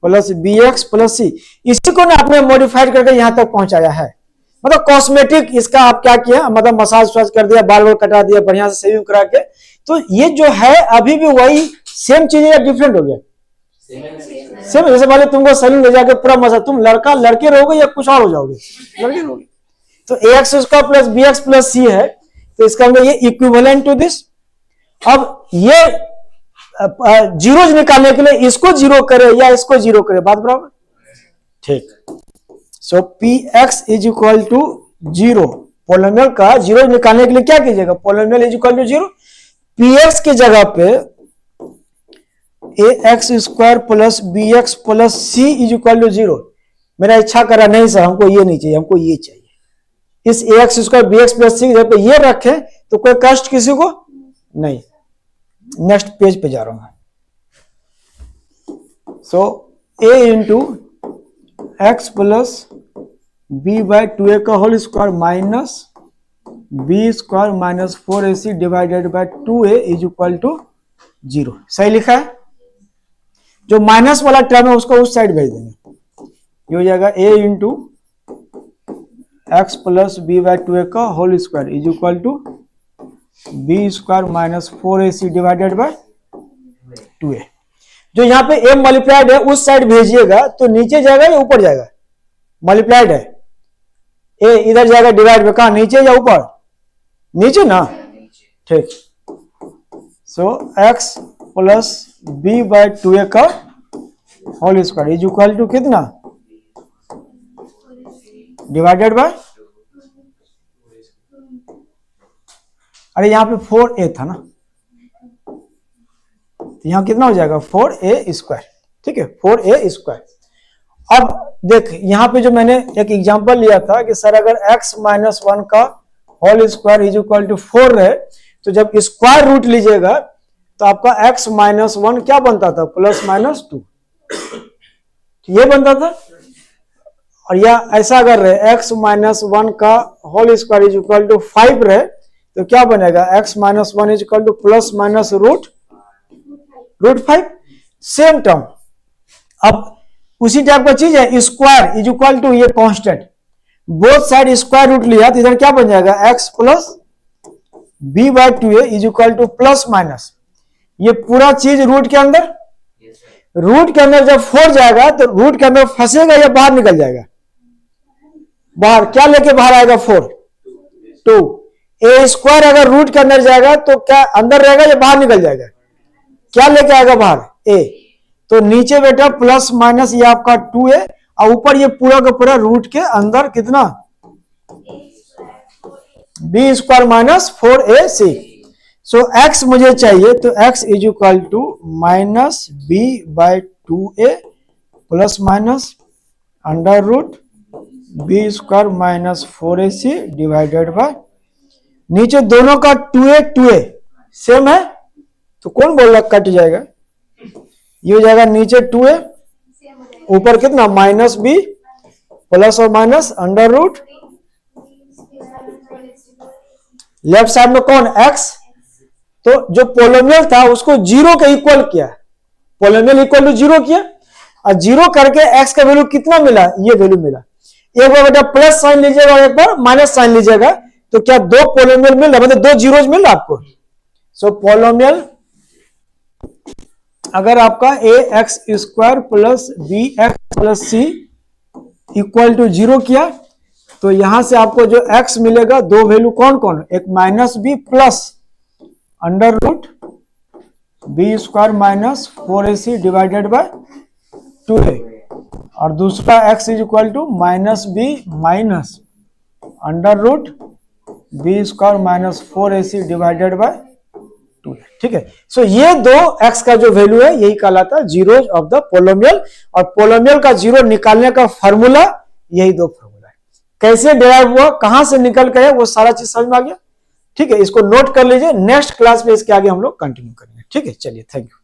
plus bx plus c, इसी को ना आपने मॉडिफाइड करके यहां तक पहुंचाया है। मतलब कॉस्मेटिक इसका आप क्या किया, मतलब मसाज वसाज कर दिया, बाल बाल कटा दिया, बढ़िया से सेविंग करा के, तो ये जो है अभी भी वही सेम चीज या डिफरेंट हो गया? सेम। जैसे मान लो तुमको सैलून ले जाके पूरा मसाज, तुम लड़का लड़के रहोगे या कुछ और हो जाओगे? लड़के रहोगे। तो ax² plus bx plus c है, तो इसका मतलब ये इक्विवेलेंट टू दिस। अब ये जीरोज निकालने के लिए इसको जीरो करे या इसको जीरो करे, बात बराबर? ठीक। So px is equal to 0, polynomial का जीरो निकालने के लिए क्या कीजिएगा, polynomial is equal to 0, px की जगह पे ax² plus bx plus c is equal to 0। मेरा इच्छा करा नहीं सर, हमको ये नहीं चाहिए, हमको ये चाहिए। इस ax² bx प्लस c की जगह पे ये रखें तो कोई कष्ट किसी को नहीं। नेक्स्ट पेज पे जा रहा हूं मैं। So a into x plus b/2a का whole square minus b² minus 4ac divided by 2a is equal to 0। सही लिखा है? जो माइनस वाला टर्म है उसको उस साइड भेज देंगे, ये हो जाएगा a into x plus b/2a का whole square is equal to b² minus 4ac divided by 2a। जो यहाँ पे m मल्टीप्लाइड है उस साइड भेजिएगा तो नीचे जाएगा या ऊपर जाएगा? मल्टीप्लाइड है, a इधर जाएगा डिवाइड में, कहा नीचे या ऊपर? नीचे ना, ठीक। सो x प्लस b/2a का whole square is equal to कितना, डिवाइडेड बाय, अरे यहाँ पे 4a था ना, तो यहाँ कितना हो जाएगा 4a², ठीक है, 4a²। अब देख यहाँ पे जो मैंने एक एग्जांपल लिया था कि सर अगर x माइनस 1 का whole square is equal to 4 रहे, तो जब स्क्वायर रूट लीजिएगा तो आपका x माइनस 1 क्या बनता था, प्लस माइनस 2, ये बनता था। और या ऐसा अगर रहे x माइनस 1 का whole square is equal to 5 रहे तो क्या बनेगा, x minus 1 is equal to plus minus root 5, same term. अब उसी टाइप का चीज है, स्क्वायर इज इक्वल टू ये constant, both side square root लिया तो इधर क्या बन जाएगा, x plus b/2a is equal to plus minus, ये पूरा चीज रूट के अंदर, रूट के अंदर जब 4 जाएगा तो रूट के अंदर फंसेगा या बाहर निकल जाएगा, बाहर। क्या लेके बाहर आएगा 4, 2। a² अगर रूट के अंदर जाएगा तो क्या अंदर रहेगा या बाहर निकल जाएगा, क्या लेके आएगा बाहर, a। तो नीचे बेटा प्लस माइनस ये आपका 2a और ऊपर ये पूरा का पूरा रूट के अंदर कितना, b² माइनस 4ac। सो x मुझे चाहिए तो x is equal to minus b/2a plus minus under root b² minus 4ac divided by, नीचे दोनों का 2a सेम है तो कौन बोल रहा कट जाएगा, ये हो जाएगा नीचे 2a, ऊपर कितना माइनस b प्लस और minus under root, left side में कौन x, तो जो पोलिनोमियल था उसको 0 के इक्वल किया, पोलिनोमियल इक्वल टू 0 किया और 0 करके x का वैल्यू कितना मिला, ये वैल्यू मिला। एक बार बेटा प्लस साइन लीजिएगा और एक बार माइनस साइन लीजिएगा तो क्या दो पोलिनोमियल मिल रहा, मतलब दो जीरोज मिल रहा आपको। सो पोलिनोमियल अगर आपका ax² plus bx plus c equal to 0 किया तो यहां से आपको जो x मिलेगा, दो वैल्यू कौन कौन, एक minus b plus under root b² minus 4ac divided by 2a, और दूसरा x is equal to minus b minus under root b² minus 4ac divided by 2, ठीक है। सो ये दो x का जो वैल्यू है यही कहलाता है जीरोज ऑफ द पोलिनोमियल, और पोलिनोमियल का जीरो निकालने का फॉर्मूला यही दो फॉर्मूला है। कैसे डिराइव हुआ, कहां से निकल गया, वो सारा चीज समझ में आ गया, ठीक है। इसको नोट कर लीजिए, नेक्स्ट क्लास में इसके आगे हम लोग कंटिन्यू करेंगे, ठीक है। चलिए, थैंक यू।